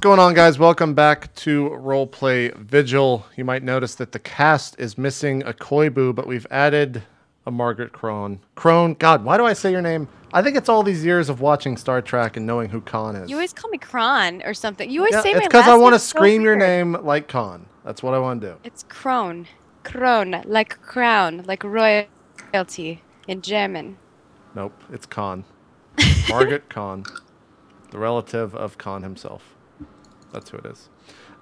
going on, guys? Welcome back to RollPlay Vigil. You might notice that the cast is missing a koibu, but we've added a Margaret Crone. Crone, God, why do I say your name? I think it's all these years of watching Star Trek and knowing who Khan is. You always call me Kron or something. You always say my last name. It's because I want to so scream your weird. name like Khan. That's what I want to do. It's Krone. Krone, like crown, like royalty in German. Nope, it's Khan. Margaret Khan, the relative of Khan himself. That's who it is.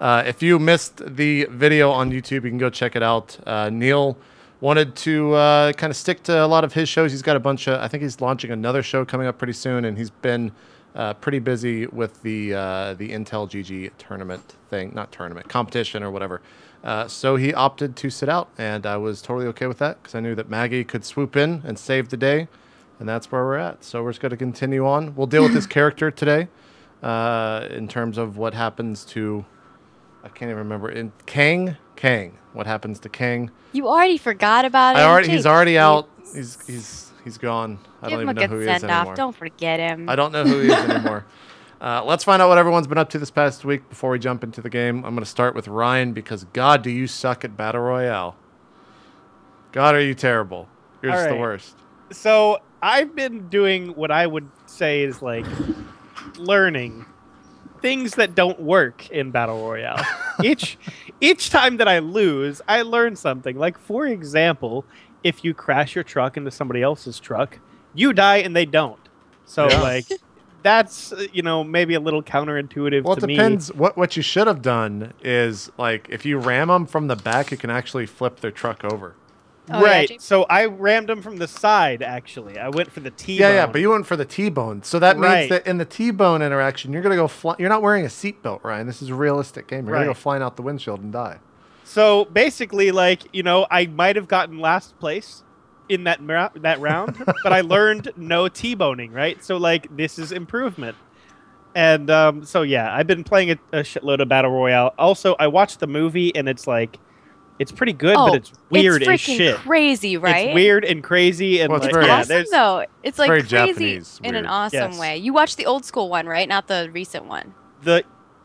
If you missed the video on YouTube, you can go check it out. Neal wanted to kind of stick to a lot of his shows. He's got a bunch of, I think he's launching another show coming up pretty soon, and he's been pretty busy with the Intel GG tournament thing, not tournament, competition or whatever. So he opted to sit out, and I was totally okay with that because I knew that Maggie could swoop in and save the day, and that's where we're at. So we're just going to continue on. We'll deal with this character today in terms of what happens to, I can't even remember, in Kang. What happens to Kang? You already forgot about him. He's already out. He's gone. I don't even know who he is anymore. Don't forget him. I don't know who he is anymore. Let's find out what everyone's been up to this past week before we jump into the game. I'm going to start with Ryan because, God, do you suck at Battle Royale. God, are you terrible. You're just the worst. So I've been doing what I would say is like learning things that don't work in Battle Royale. Each time that I lose, I learn something. Like, for example, if you crash your truck into somebody else's truck, you die and they don't. So, like... That's, you know, maybe a little counterintuitive to me. Well, it depends. What you should have done is, like, if you ram them from the back, you can actually flip their truck over. Oh, right. Yeah, so I rammed them from the side, actually. I went for the T-bone. Yeah, but you went for the T-bone. So that means that in the T-bone interaction, you're going to go you're not wearing a seatbelt, Ryan. This is a realistic game. You're going to go flying out the windshield and die. So basically, like, you know, I might have gotten last place in that round, but I learned no T-boning, right? So, like, this is improvement. And so, yeah, I've been playing a shitload of Battle Royale. Also, I watched the movie, and it's, like, it's pretty good, but it's weird as shit. It's freaking crazy, right? It's weird and crazy. And well, it's like, awesome, though. It's, like, very crazy Japanese, in an awesome way. You watched the old school one, right? Not the recent one.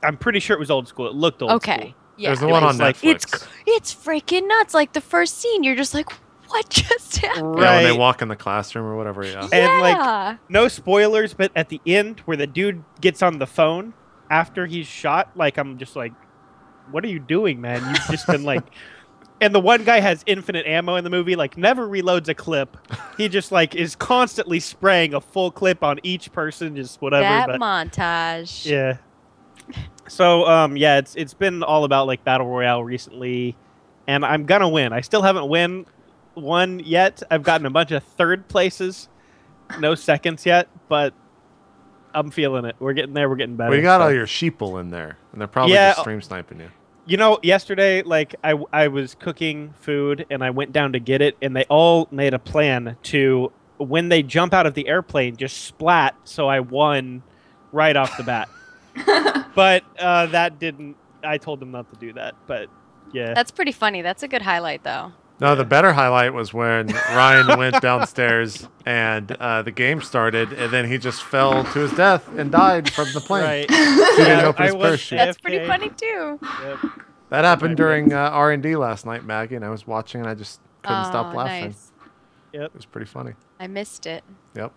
I'm pretty sure it was old school. It looked old school. Okay. Yeah. There's the one on Netflix. It's freaking nuts. Like, the first scene, you're just like, what just happened? Yeah, when they walk in the classroom or whatever, And, like, no spoilers, but at the end, where the dude gets on the phone after he's shot, like, I'm just like, what are you doing, man? You've just been, like... And the one guy has infinite ammo in the movie, like, never reloads a clip. He just, like, is constantly spraying a full clip on each person, just whatever. That montage. Yeah. So, yeah, it's been all about, like, Battle Royale recently, and I'm gonna win. I still haven't won yet. I've gotten a bunch of third places, no seconds yet, but I'm feeling it. We're getting there. We're getting better. Well, you got all your sheeple in there, and they're probably just stream sniping you. You know, yesterday, like, I was cooking food, and I went down to get it, and they all made a plan to, when they jump out of the airplane, just splat, so I won right off the bat. But that didn't... I told them not to do that, but yeah. That's pretty funny. That's a good highlight, though. No, the better highlight was when Ryan went downstairs and the game started, and then he just fell to his death and died from the plane. Right. He didn't open his parachute. That's pretty funny, too. Yep. That happened during R&D last night, Maggie, and I was watching, and I just couldn't stop laughing. Nice. Yep. It was pretty funny. I missed it. Yep.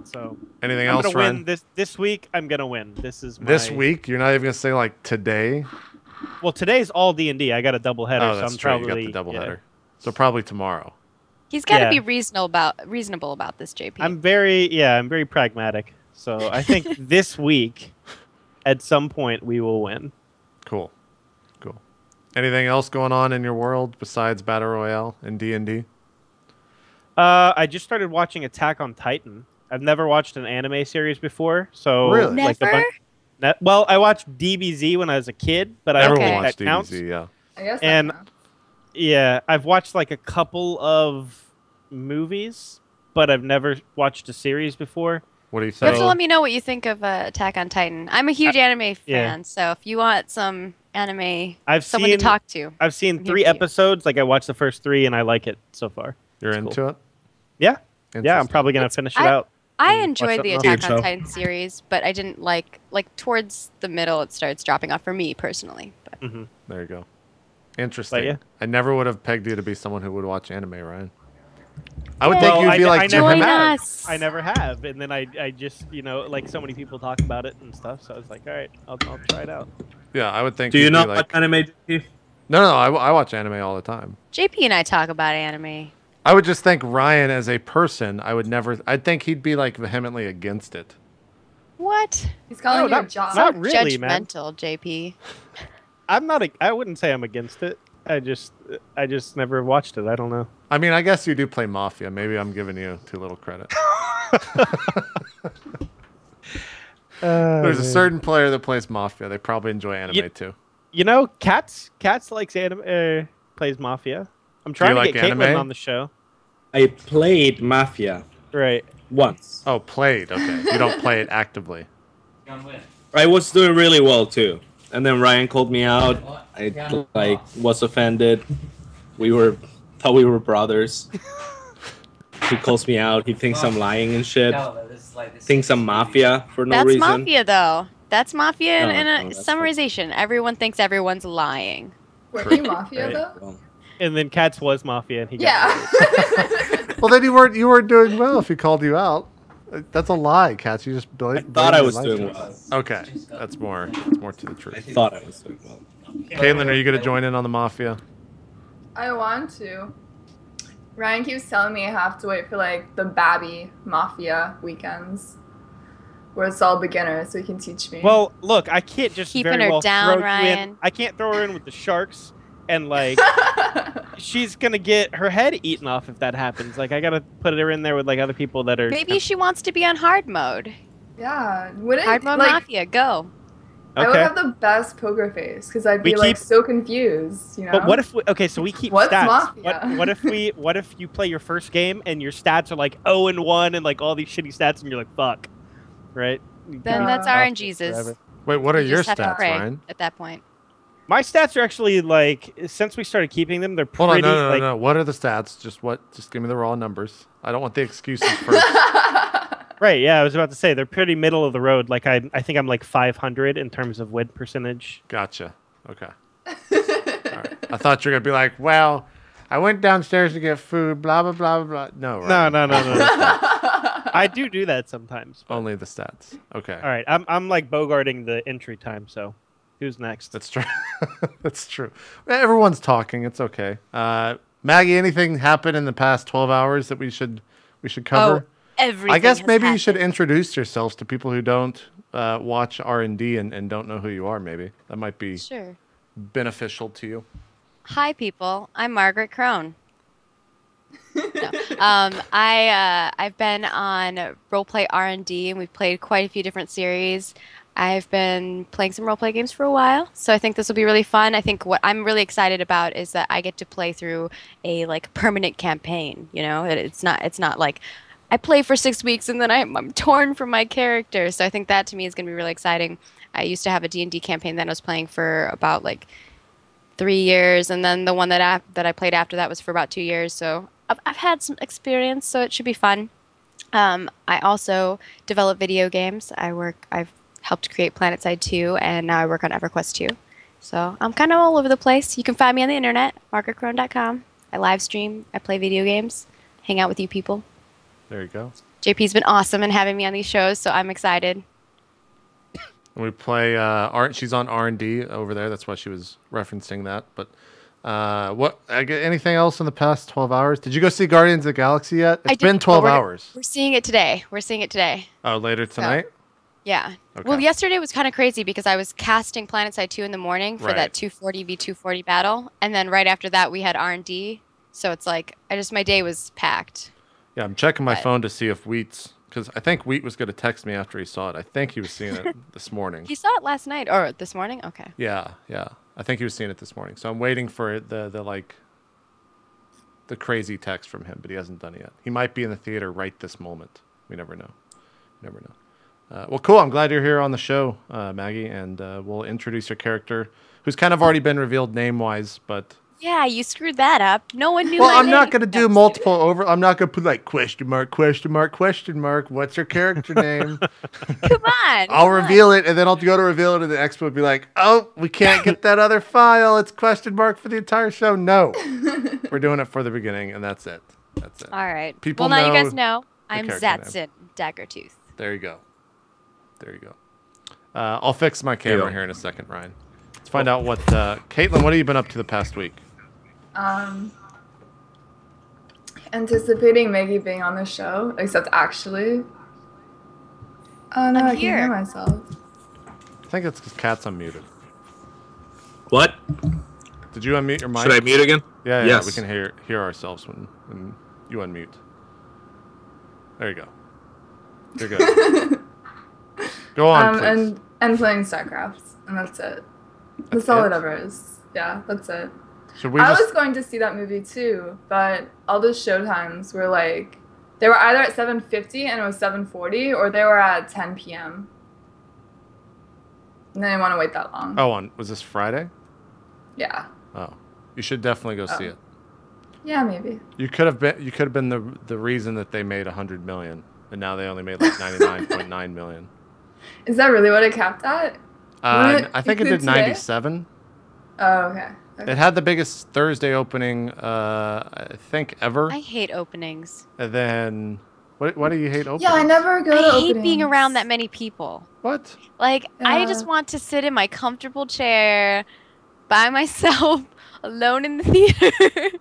So anything I'm else, gonna Ryan? win this week. I'm gonna win. This week? You're not even gonna say like today? Well, today's all D&D. I got a double header, so I'm probably you got the double header. So probably tomorrow. He's got to be reasonable about this, JP. I'm very pragmatic. So I think this week, at some point, we will win. Cool. Anything else going on in your world besides Battle Royale and D&D? I just started watching Attack on Titan. I've never watched an anime series before, so really? Never? Well, I watched DBZ when I was a kid, but I don't think that counts. DBZ, yeah. I guess and yeah, I've watched like a couple of movies, but I've never watched a series before. What do you think? You have to let me know what you think of Attack on Titan. I'm a huge anime fan, so if you want some anime, someone to talk to. I've seen 3 episodes. Like I watched the first 3, and I like it so far. You're into it? Yeah. Yeah, I'm probably gonna finish it out. I and enjoyed watch the something Attack else. on Titan series, but I didn't like towards the middle it starts dropping off for me personally. But. There you go. Interesting. But, yeah. I never would have pegged you to be someone who would watch anime, Ryan. I would think you'd be like, I never Join have. us. I never have, and then I just like so many people talk about it and stuff. So I was like, all right, I'll try it out. yeah, I would think. Do you you'd not be watch like, anime? JP? No, I watch anime all the time. JP and I talk about anime. I would just think Ryan as a person, I would never. I'd think he'd be like vehemently against it. What? He's calling No, you a job. not really, man. Judgmental, JP. I'm not. I wouldn't say I'm against it. I just never watched it. I don't know. I mean, I guess you do play Mafia. Maybe I'm giving you too little credit. There's a certain player that plays Mafia. They probably enjoy anime too. You know, Cats likes anime. Plays Mafia. I'm trying to like get Kaitlyn anime? on the show. I played Mafia Right. once. Oh, played. Okay, you don't play it actively. I was doing really well too, and then Ryan called me out. I was offended. Thought we were brothers. He calls me out. He thinks I'm lying and shit. Thinks I'm mafia for no That's reason. Mafia, though. That's Mafia No, in a no, that's summarization. Everyone thinks everyone's lying. Were you Mafia, Right. though? Well, And then Cats was Mafia, and he got Yeah. Well, then you weren't doing well if he called you out. That's a lie, Katz. You just I thought I was doing well. Okay, that's more to the I truth. thought I was doing well. Kaitlyn, are you gonna join in on the Mafia? I want to. Ryan keeps telling me I have to wait for like the Babby Mafia weekends, where it's all beginners, so he can teach me. Well, look, I can't just Keeping very her well down, throw you Ryan. in. I can't throw her in with the sharks, and like she's gonna get her head eaten off if that happens. Like I gotta put her in there with like other people that are. Maybe she wants to be on hard mode. yeah, wouldn't Hard mode like Mafia, go. I would Okay. have the best poker face because I'd be We like keep- so confused, you know. But what if so we keep What's stats. Mafia? What if you play your first game and your stats are like 0-1 and like all these shitty stats and you're like fuck, right? Then Yeah. that's RNGesus. Forever. Wait, what are You your just have to stats, pray Ryan? at that point. My stats are actually like since we started keeping them, they're Hold pretty on, no. like What are the stats? Just give me the raw numbers. I don't want the excuses first. right. Yeah, I was about to say they're pretty middle of the road. Like I think I'm like 500 in terms of win percentage. Gotcha. Okay. All right. I thought you were gonna be like, well, I went downstairs to get food. Blah blah blah blah blah. No. Ryan. No. I do that sometimes. But, Only the stats. Okay. all right, I'm like bogarting the entry time. So, who's next? That's true. That's true. Everyone's talking. It's okay. Maggie, anything happened in the past 12 hours that we should cover? Everything. I guess has maybe you should happened. introduce yourselves to people who don't watch R&D and don't know who you are. Maybe that might be Sure. beneficial to you. Hi, people. I'm Margaret Crone. No. I've been on RollPlay R&D, and we've played quite a few different series. I've been playing some roleplay games for a while, so I think this will be really fun. I think what I'm really excited about is that I get to play through a like permanent campaign. You know, it's not like I play for 6 weeks and then I'm torn from my character. So I think that to me is going to be really exciting. I used to have a D&D campaign that I was playing for about like 3 years, and then the one that I played after that was for about 2 years. So I've had some experience, so it should be fun. I also develop video games. I've helped create PlanetSide 2, and now I work on EverQuest 2. So I'm kind of all over the place. You can find me on the internet, margaretcrone.com. I live stream, I play video games, hang out with you people. There you go. JP's been awesome in having me on these shows, so I'm excited. And we play she's on R&D over there. That's why she was referencing that. But anything else in the past 12 hours? Did you go see Guardians of the Galaxy yet? It's been 12 hours. We're seeing it today. Oh, later tonight? Yeah. Okay. Well, yesterday was kind of crazy because I was casting PlanetSide 2 in the morning for that 240 v 240 battle, and then right after that we had R&D. So it's like my day was packed. Yeah, I'm checking my phone to see if Wheat's, because I think Wheat was going to text me after he saw it. I think he was seeing it this morning. He saw it last night or this morning. Okay. Yeah. I think he was seeing it this morning. So I'm waiting for the crazy text from him, but he hasn't done it yet. He might be in the theater right this moment. We never know. Well, cool. I'm glad you're here on the show, Maggie, and we'll introduce your character, who's kind of already been revealed name-wise, but Yeah, you screwed that up. No one knew. Well, my I'm not name. going to do multiple over. I'm not going to put like question mark, question mark, question mark. What's your character name? Come on. I'll reveal it, and then I'll go to reveal it, and the expo would be like, "Oh, we can't get that other file. It's question mark for the entire show." No, we're doing it for the beginning, and that's it. That's it. All right. People well, now you know guys know I'm character name. Zatson Daggertooth. There you go. There you go. I'll fix my camera Yeah. here in a second, Ryan. Let's find out what Kaitlyn. What have you been up to the past week? Anticipating Maggie being on the show, except actually. Oh no, I'm I can here. hear myself. I think it's because Cat's unmuted. What? Did you unmute your mic? Should I mute again? Yeah, Yes. we can hear ourselves when you unmute. There you go. You're good. Go on, please. And playing StarCraft, and that's it. That's That's all it? it ever is. Yeah, that's it. Should we I just? was going to see that movie too, but all the showtimes were like, they were either at 7:50 and it was 7:40, or they were at 10 p.m. And then I didn't want to wait that long. Oh, was this Friday? Yeah. Oh, you should definitely go see it. Yeah, maybe. You could have been the reason that they made 100 million, and now they only made like 99.9 million. Is that really what it capped at? Wouldn't it I think it did include today? 97. Oh, okay. It had the biggest Thursday opening, I think, ever. I hate openings. And then, why do you hate openings? Yeah, I never go to I hate being openings. around that many people. What? Like, I Yeah. just want to sit in my comfortable chair by myself, alone in the theater,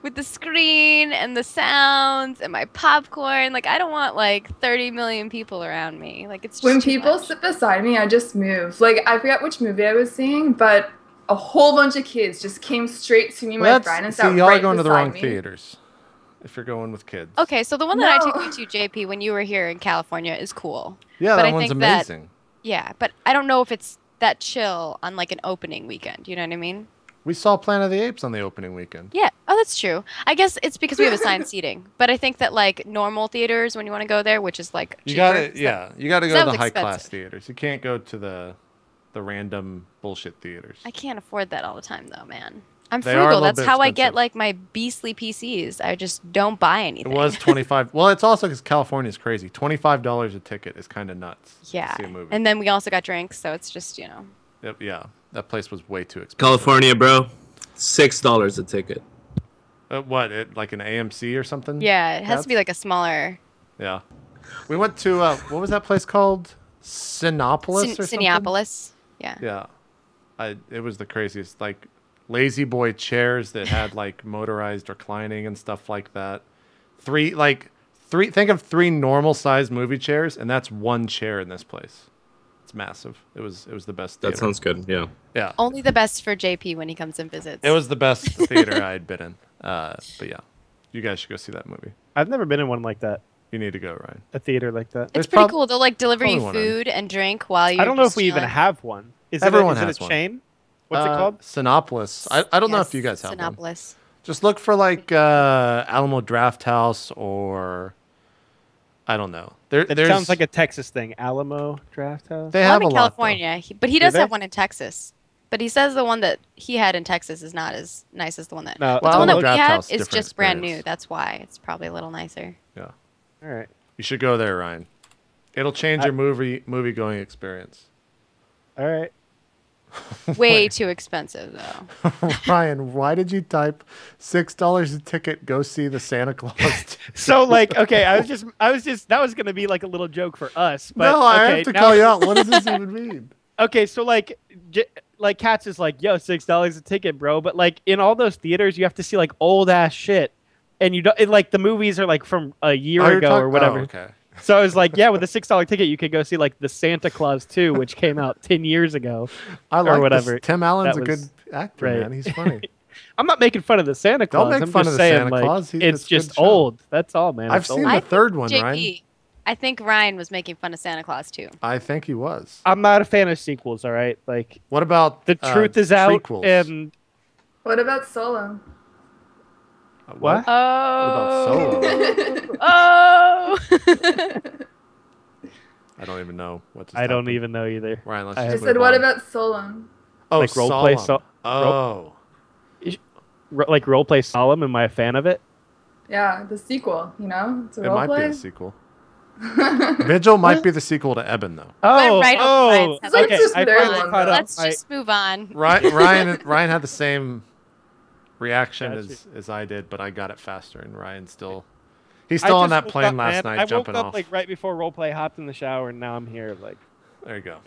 with the screen and the sounds and my popcorn. Like, I don't want like 30 million people around me. Like, it's just When too people much. sit beside me, I just move. Like, I forget which movie I was seeing, but a whole bunch of kids just came straight to me, Well, my friend, and see, sat y'all right are going to the beside wrong me. theaters. If you're going with kids. Okay, so the one that I No. took you to, JP, when you were here in California is cool. Yeah, but that I one's think that- amazing. Yeah, but I don't know if it's that chill on like an opening weekend. You know what I mean? We saw Planet of the Apes on the opening weekend. Yeah. Oh, that's true. I guess it's because we have assigned seating. But I think that like normal theaters, when you want to go there, which is like You cheaper, gotta, so- yeah, you gotta go that to the was high class expensive. theaters. You can't go to the random bullshit theaters. I can't afford that all the time, though, man. I'm They are a frugal. little That's bit how I expensive. get like my beastly PCs. I just don't buy It anything. was 25. Well, it's also because California is crazy. $25 a ticket is kind of nuts. Yeah. To see a movie. And then we also got drinks, so it's just Yep, yeah, that place was way too expensive. California, bro. $6 a ticket. What? Like an AMC or something? Yeah, it has Cats? to be like a smaller. Yeah. We went to what was that place called? Sinopolis or something? Cineapolis. Yeah. Yeah. It was the craziest. Like lazy boy chairs that had like motorized reclining and stuff like that. Think of three normal sized movie chairs, and that's one chair in this place. It's massive. It was the best theater. That sounds good. Yeah. Yeah. Only the best for JP when he comes and visits. It was the best theater I had been in. But yeah. You guys should go see that movie. I've never been in one like that. You need to go, Ryan. A theater like that. It's There's pretty prob- cool. They'll like deliver you probably one in. food and drink while you. I don't know if we even have one. Everyone is it has a one. chain? What's it called? Sinopolis. I don't know if you guys have one. Cineapolis. Just look for like Alamo Draft House or I don't know. It sounds like a Texas thing. Alamo Draft House. They Well, have I'm a in lot. California, but he does they? have one in Texas. But he says the one that he had in Texas is not as nice as the one that. No, But the one Alamo that we Draft had House, is different just brand new. experience. That's why it's probably a little nicer. Yeah. All right. You should go there, Ryan. It'll change your movie going experience. All right. Way too expensive though. Ryan, why did you type $6 a ticket? Go see the Santa Claus. So like, okay, I was just that was gonna be like a little joke for us, but no, I okay, have to now- call you out. What does this even mean? Okay, so like, like Katz is like, yo, $6 a ticket, bro. But like in all those theaters, you have to see like old ass shit, and you don't like the movies are like from a year you're ago or whatever. Oh, okay. So I was like, yeah, with a $6 ticket, you could go see like the Santa Claus 2, which came out 10 years ago. I like whatever. This. Tim Allen's That a good was- actor, right. man. He's funny. I'm not making fun of the Santa Claus. Don't make I'm fun just of the saying, Santa like, Claus. it's It's a good just show. old. That's all, man. I've It's seen old. the third one, JP, Ryan. I think Ryan was making fun of Santa Claus too. I think he was. I'm not a fan of sequels. All right, like What about the truth is out, prequels? and What about Solo? what? Oh. What about Solo? Oh. I don't even know what to I don't stop even know either. him. Ryan, let's I just I have- move said, what on. about Solo? Oh, like roleplay Solemn. so- Oh. like roleplay solemn? Am I a fan of it? Yeah, the sequel. You know, it's a It might be roleplay. the sequel. Vigil might be the sequel to Ehbon, though. Oh, right over Ryan's head. okay. Let's just I third finally one, caught though. up. Let's just move on. Ryan had the same reaction Gotcha. as I did, but I got it faster, and Ryan's still on that plane last night I jumping woke up off. like right before roleplay, hopped in the shower, and now I'm here. Like, There you go.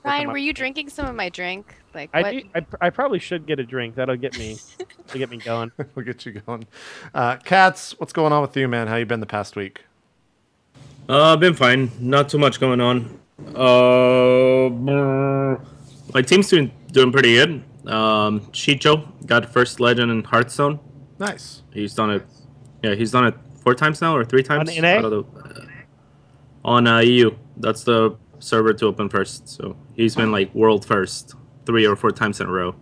Ryan, were you drinking some of my drink? Like what? I probably should get a drink. That'll get me going. We'll get you going. KatZ, what's going on with you, man? How you been the past week? I've been fine. Not too much going on. My team's doing pretty good. Chicho got first legend in Hearthstone. Nice. He's done it. Yeah, he's done it 4 times now or 3 times. On NA? On EU. That's the server to open first. So he's been like world first 3 or 4 times in a row.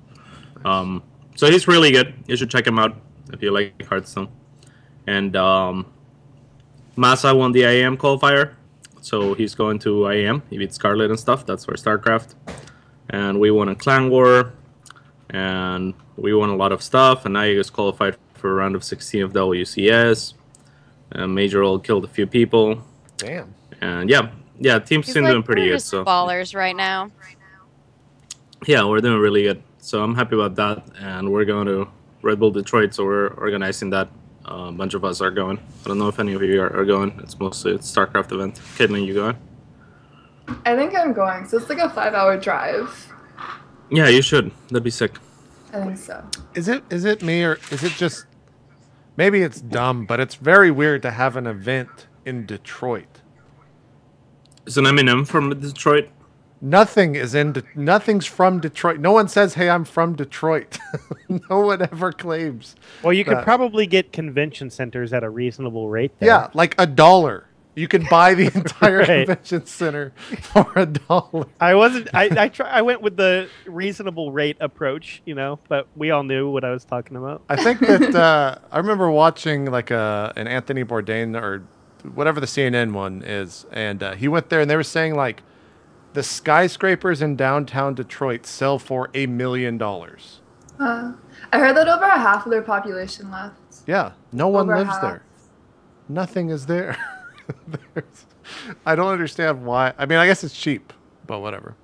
So he's really good. You should check him out if you like Hearthstone. And Masa won the IAM qualifier, so he's going to IAM. He beat Scarlet and stuff. That's for StarCraft. And we won a Clan War, and we won a lot of stuff. And now he gets qualified for a round of 16 of WCS. And Major Roll killed a few people. Damn. And yeah, team's He's been like, doing pretty we're good. just So ballers right now. yeah, we're doing really good. So I'm happy about that. And we're going to Red Bull Detroit, so we're organizing that. A bunch of us are going. I don't know if any of you are going. It's mostly a StarCraft event. Kaitlyn, you going? I think I'm going. So it's like a 5-hour drive. Yeah, you should. That'd be sick. I think so. Is it me, or is it just maybe it's dumb, but it's very weird to have an event in Detroit. Is an Eminem from Detroit? Nothing's from Detroit. No one says, "Hey, I'm from Detroit." No one ever claims. Well, you could that. probably get convention centers at a reasonable rate there. Yeah, like $1. You can buy the entire Right. convention center for $1. I went with the reasonable rate approach, but we all knew what I was talking about. I think that I remember watching like an Anthony Bourdain or whatever the CNN one is, and he went there and they were saying like the skyscrapers in downtown Detroit sell for $1 million. I heard that over half of their population left. Yeah, no one Over lives half. there. Nothing is there. I don't understand why. I mean, I guess it's cheap, but whatever.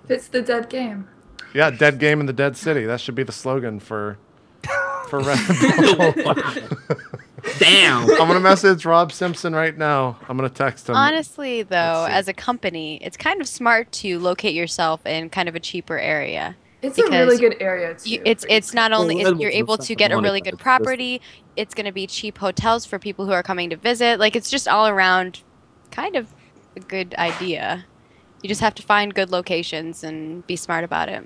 It's the dead game. Yeah, dead game in the dead city. That should be the slogan for Red Bull. Damn. I'm gonna message Rob Simpson right now. I'm gonna text him. Honestly, though, see. as a company, it's kind of smart to locate yourself in kind of a cheaper area. It's a really good area too. It's not only Well, you're able to get a really good property, it's going to be cheap hotels for people who are coming to visit. Like, it's just all around kind of a good idea. You just have to find good locations and be smart about it.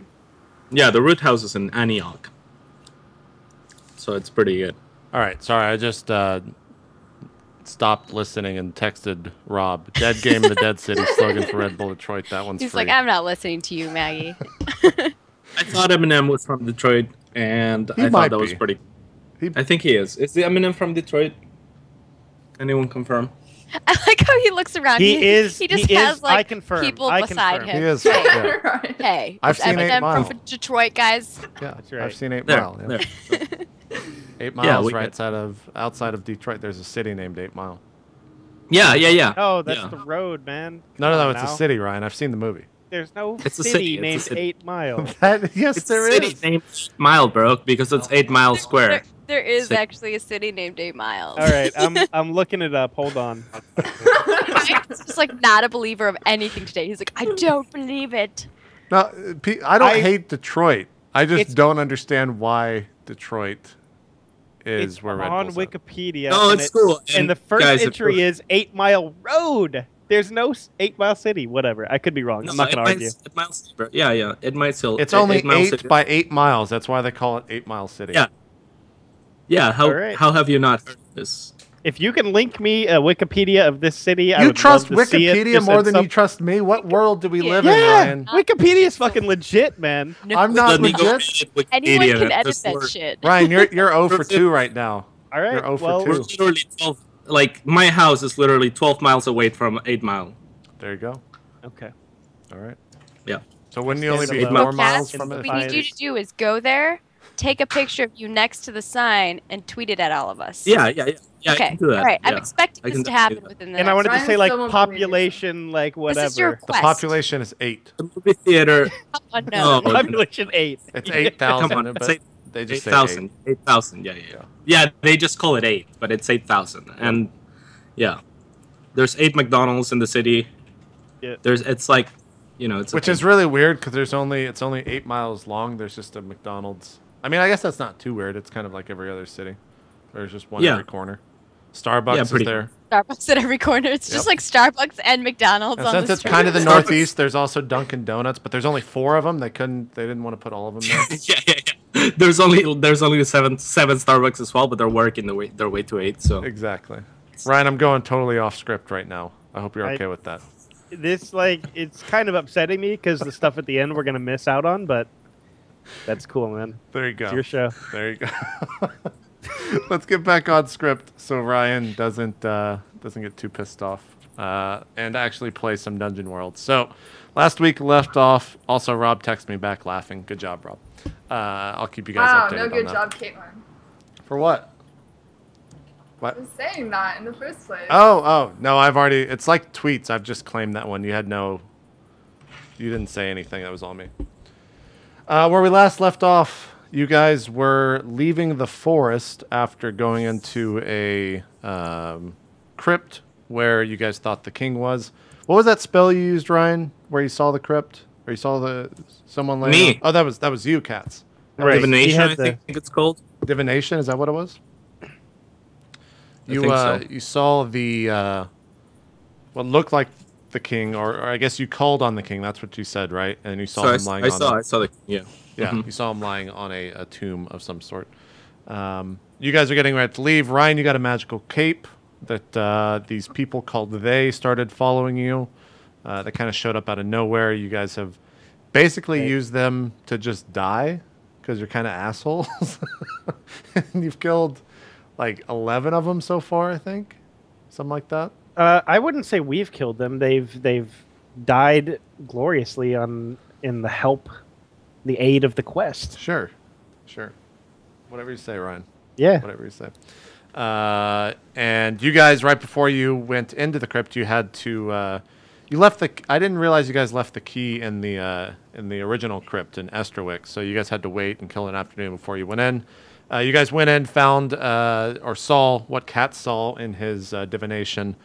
Yeah, the root house is in Antioch. So it's pretty good. All right, sorry, I just stopped listening and texted Rob. Dead game in the dead city slogan for Red Bull Detroit. That one's He's free. like, I'm not listening to you, Maggie. I thought Eminem was from Detroit, and He I might thought that was be. pretty. He- I think he is. Is the Eminem from Detroit? Anyone confirm? I like how he looks around. He is- He just he has is- like I confirm, people I beside confirm. him. He is. Hey, Yeah, right. hey, I've is seen 8 Eminem Mile. from Detroit, guys. yeah, That's right. I've seen 8 There, Mile. Yeah. there. 8 Yeah, Miles, we right could- outside of Detroit. There's a city named 8 Mile. Yeah. Oh, that's Yeah. the road, man. No, Come on it's a now. city, Ryan. I've seen the movie. There's no It's a city city, it's a named city. 8 Mile. Yes, It's there a city is. named Mile, bro, because it's 8 Mile Square. There is Sick. actually a city named 8 Miles. All right, I'm looking it up. Hold on. Ryan's just like not a believer of anything today. He's like, I don't believe it. No, I don't I- hate Detroit. I just It's- don't understand why Detroit is It's where Red on Bull's at. Wikipedia. No, and it's cool. And And the first guys, if entry you're- is 8 Mile Road. There's no 8 Mile City. Whatever. I could be wrong. I'm not gonna argue. 8 Mile City, bro. Yeah. 8 Mile City. It's only 8 Mile 8 City. by 8 miles. That's why they call it 8 Mile City. Yeah. Yeah, All right. how have you not heard this? If you can link me a Wikipedia of this city, I You would trust love to see it. Wikipedia Just more at than some- you trust me? What world do we live in, Yeah, Ryan? Wikipedia is fucking legit, man. No, I'm not Let me go legit. read Wikipedia anyone can and edit just that learn. shit. Ryan, you're 0 for 2 right now. All right. You're 0 for well, 2. We're literally 12, like, my house is literally 12 miles away from 8 Mile. There you go. okay. All right. Yeah. So wouldn't you only be Stand 4 alone. miles Cass, from what it? we need you to do is go there, take a picture of you next to the sign and tweet it at all of us? Yeah. I Okay. can do that. All right. I'm yeah. expecting I this can to definitely happen do that. within the And I next wanted to Ryan say like still won't believe you. population, like This is whatever. your The quest. population is 8. The movie theater. Unknown. No. Population 8. It's Come 8,000, on, but they just say 8,000. 8. 8,000. Yeah. They just call it 8, but it's 8,000. And yeah, there's 8 McDonald's in the city. Yeah. It's like, it's Which is really weird because it's only 8 miles long. There's just a McDonald's. I mean, I guess that's not too weird. It's kind of like every other city. There's just one every corner. Starbucks is pretty there. Starbucks at every corner. It's just like Starbucks and McDonald's And on since the it's street. kind of the Northeast, there's also Dunkin' Donuts, but there's only 4 of them. They didn't want to put all of them there. yeah. There's only seven Starbucks as well, but they're working their way to 8. So Exactly. Ryan, I'm going totally off script right now. I hope you're okay with that. This it's kind of upsetting me because the stuff at the end we're gonna miss out on, but that's cool, man. There you go. It's your show. There you go. Let's get back on script so Ryan doesn't get too pissed off and actually play some Dungeon World. So last week left off. Also, Rob texted me back laughing. Good job, Rob. I'll keep you guys updated no on good that. job, Kaitlyn. For what? I What? was saying that in the first place. Oh, no, I've already, it's like tweets. I've just claimed that one. You didn't say anything. That was all me. Where we last left off, you guys were leaving the forest after going into a crypt where you guys thought the king was. What was that spell you used, Ryan, where you saw the crypt? Or you saw someone laying Me. Oh, that was you, KatZ. Right. Divination, He I had think it's called. Divination, is that what it was? I think so. You saw the what looked like the king, or I guess you called on the king. That's what you said, right? And you saw him lying. I saw the Yeah, Mhm. you saw him lying on a tomb of some sort. You guys are getting ready to leave. Ryan, you got a magical cape that these people called They started following you. That kind of showed up out of nowhere. You guys have basically used them to just die because you're kind of assholes. And you've killed like 11 of them so far, I think. Something like that. I wouldn't say we've killed them. They've died gloriously in the aid of the quest. Sure. Whatever you say, Ryan. Yeah. Whatever you say. And you guys, right before you went into the crypt, you had to... you left the... I didn't realize you guys left the key in the original crypt in Esterwick, so you guys had to wait until an afternoon before you went in. You guys went in, found or saw what KatZ saw in his divination.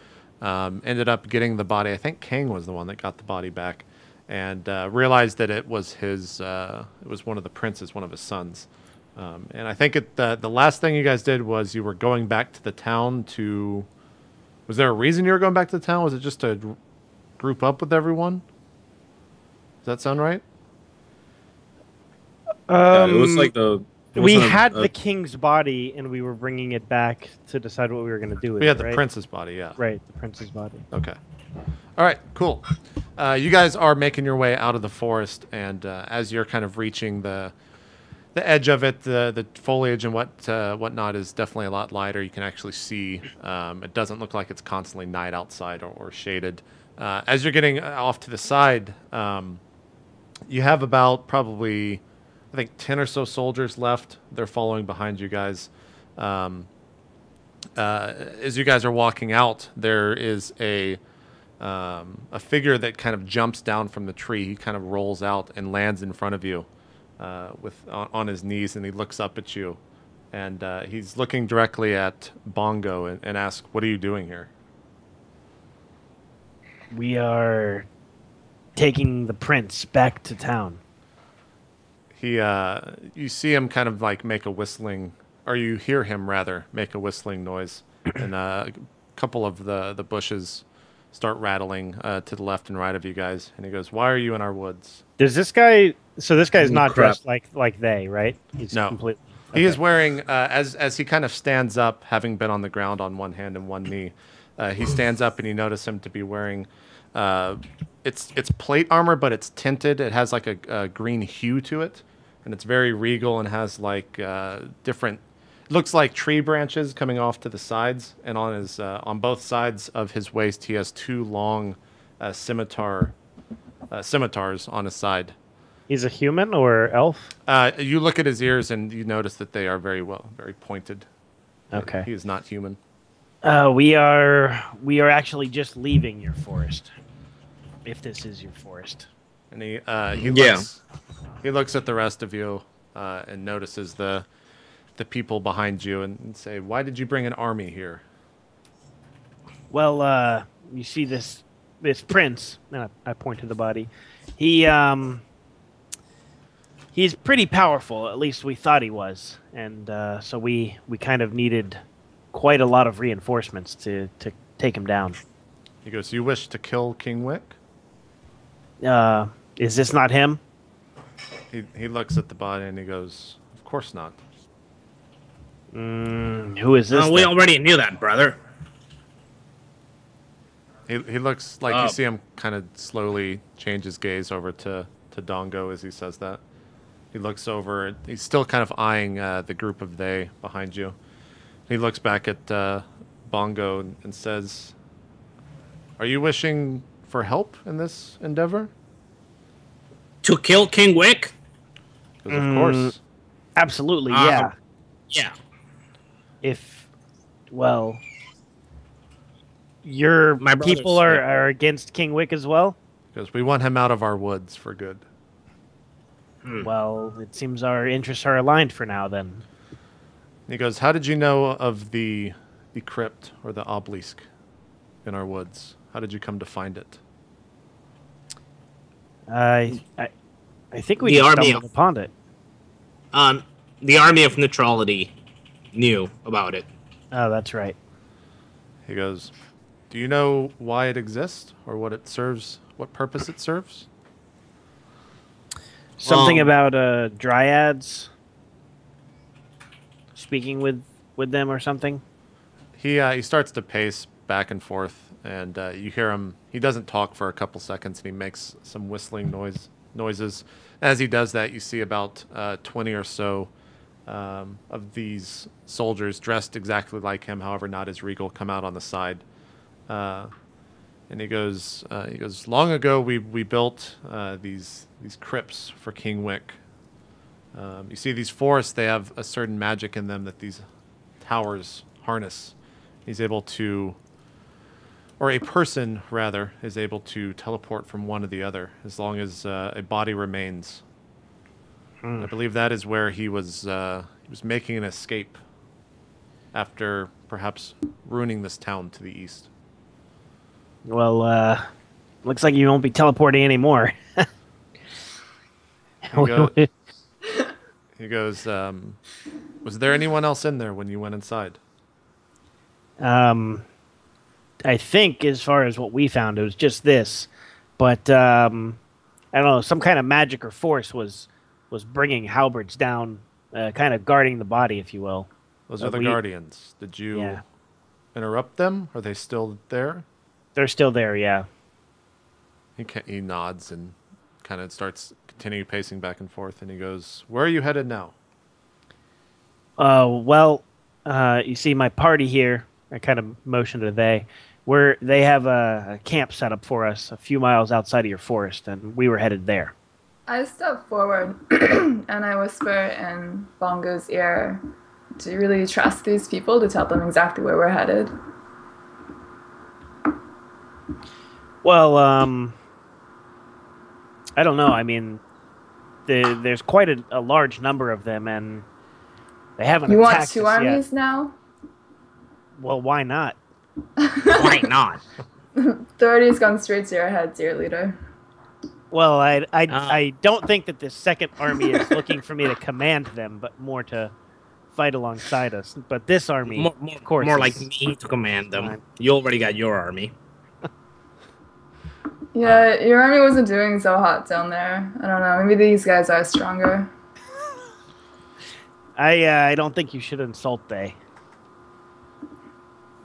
Ended up getting the body. I think King was the one that got the body back, and realized that it was his. It was one of the princes, one of his sons. And I think the last thing you guys did was you were going back to the town to. Was there a reason you were going back to the town? Was it just to group up with everyone? Does that sound right? Yeah, it was like We had the king's body, and we were bringing it back to decide what we were going to do with it. We had the right? prince's body, yeah. Right, the prince's body. Okay. All right, cool. You guys are making your way out of the forest, and as you're kind of reaching the edge of it, the foliage and whatnot is definitely a lot lighter. You can actually see. It doesn't look like it's constantly night outside or shaded. As you're getting off to the side, you have about probably, I think, 10 or so soldiers left. They're following behind you guys. As you guys are walking out, there is a figure that kind of jumps down from the tree. He kind of rolls out and lands in front of you on his knees, and he looks up at you. And he's looking directly at Bongo and asks, "What are you doing here?" We are taking the prince back to town. You see him kind of like make a whistling, or you hear him rather make a whistling noise, and a couple of the bushes start rattling to the left and right of you guys. And he goes, "Why are you in our woods?" Does this guy? So this guy's not Crap. dressed like they, right? He's No. completely. He is wearing, as he kind of stands up, having been on the ground on one hand and one knee. He stands up, and you notice him to be wearing. It's plate armor, but it's tinted. It has like a green hue to it, and it's very regal and has like different. It looks like tree branches coming off to the sides, and on both sides of his waist, he has two long scimitars on his side. He's a human or elf? You look at his ears and you notice that they are very pointed. Okay. He is not human. We are actually just leaving your forest. If this is your forest. And he looks at the rest of you and notices the people behind you and say, "Why did you bring an army here?" Well, you see this prince, and I point to the body. He's pretty powerful, at least we thought he was. And so we kind of needed quite a lot of reinforcements to take him down. He goes, "You wish to kill King Wick?" Is this not him? He looks at the body and he goes, "Of course not." Who is this? We already knew that, brother. He looks like you see him kind of slowly change his gaze over to Dongo as he says that. He looks over. He's still kind of eyeing the group of they behind you. He looks back at Bongo and says, "Are you wishing for help in this endeavor?" To kill King Wick? Because of course. Absolutely, yeah. Yeah. Your My brothers, people are against King Wick as well? Because we want him out of our woods for good. Well, it seems our interests are aligned for now, then. He goes, "How did you know of the crypt or the obelisk in our woods? How did you come to find it?" I think we just stumbled upon it. The Army of Neutrality knew about it. Oh, that's right. He goes, "Do you know why it exists or what it serves, what purpose it serves?" Something about dryads speaking with them or something. He starts to pace back and forth, and you hear him. He doesn't talk for a couple seconds, and he makes some whistling noises. As he does that, you see about 20 or so of these soldiers dressed exactly like him, however not as regal, come out on the side. And he goes, "Long ago we built these crypts for King Wick. You see these forests, they have a certain magic in them that these towers harness. He's able to, or a person rather, is able to teleport from one to the other as long as a body remains. I believe that is where he was making an escape after perhaps ruining this town to the east." Well, looks like you won't be teleporting anymore. He goes, "Was there anyone else in there when you went inside?" I think as far as what we found, it was just this. But, I don't know, some kind of magic or force was bringing halberds down, kind of guarding the body, if you will. Those are the Guardians. Did you interrupt them? Are they still there? They're still there, yeah. He nods and kind of starts continuing pacing back and forth, and he goes, "Where are you headed now?" Well, you see my party here. I kind of motion to they. They have a camp set up for us a few miles outside of your forest, and we were headed there. I step forward and I whisper in Bongo's ear, "Do you really trust these people to tell them exactly where we're headed?" Well, I don't know. I mean, there's quite a large number of them, and they haven't attacked us yet. You want 2 armies now? Well, why not? Why not? 30's gone straight to your head, dear leader. Well, I don't think that this second army is looking for me to command them, but more to fight alongside us. But this army, of course, more like me to command them. You already got your army. Yeah, your army wasn't doing so hot down there. I don't know. Maybe these guys are stronger. I don't think you should insult they.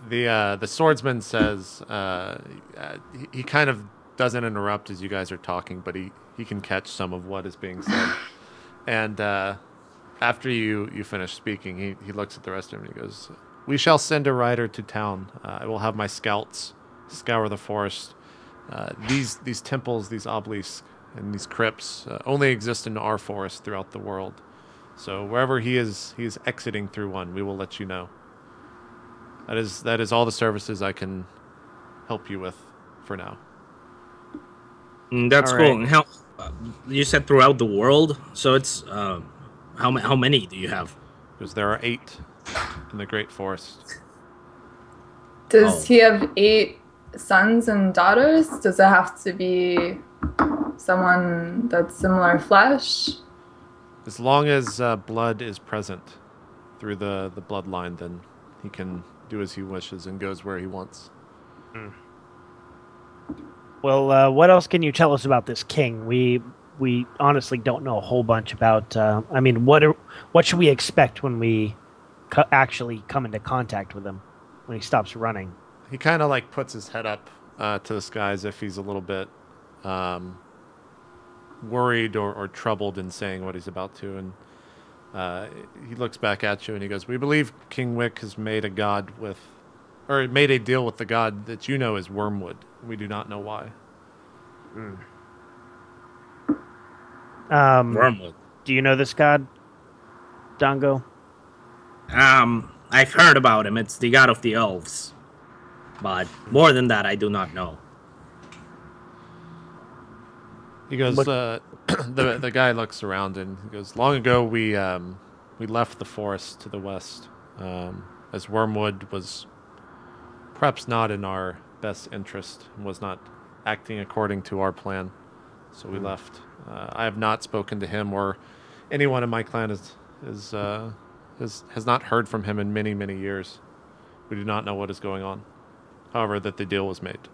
The swordsman says he kind of doesn't interrupt as you guys are talking, but he can catch some of what is being said. And after you finish speaking, he looks at the rest of him and he goes, "We shall send a rider to town. I will have my scouts scour the forest. These temples, these obelisks, and these crypts only exist in our forest throughout the world. So wherever he is exiting through one. We will let you know. That is all the services I can help you with for now. That's All cool. right. And how you said throughout the world? So it's how many do you have? Because there are 8 in the Great Forest. Does Oh. he have 8 sons and daughters? Does it have to be someone that's similar flesh? As long as blood is present through the bloodline, then he can do as he wishes and goes where he wants. Well, what else can you tell us about this king? We honestly don't know a whole bunch about. I mean, what should we expect when we actually come into contact with him when he stops running? He kind of like puts his head up to the sky as if he's a little bit worried or troubled in saying what he's about to, and he looks back at you and he goes, "We believe King Wick has made a deal with the god that you know is Wormwood. We do not know why." Wormwood. Do you know this god, Dango? I've heard about him. It's the god of the elves. But more than that, I do not know. He goes, the guy looks around and he goes, "Long ago we left the forest to the west, as Wormwood was perhaps not in our best interest and was not acting according to our plan. So we left. I have not spoken to him or anyone in my clan has not heard from him in many, many years. We do not know what is going on. However, that the deal was made."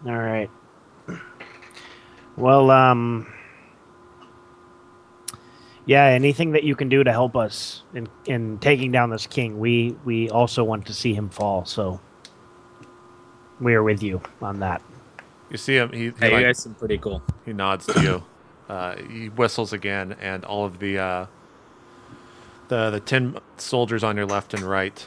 All right. Well, yeah. Anything that you can do to help us in taking down this king, we also want to see him fall. So we are with you on that. You see him. He Hey, you like, guys seem pretty cool. he nods to you. He whistles again, and all of the 10 soldiers on your left and right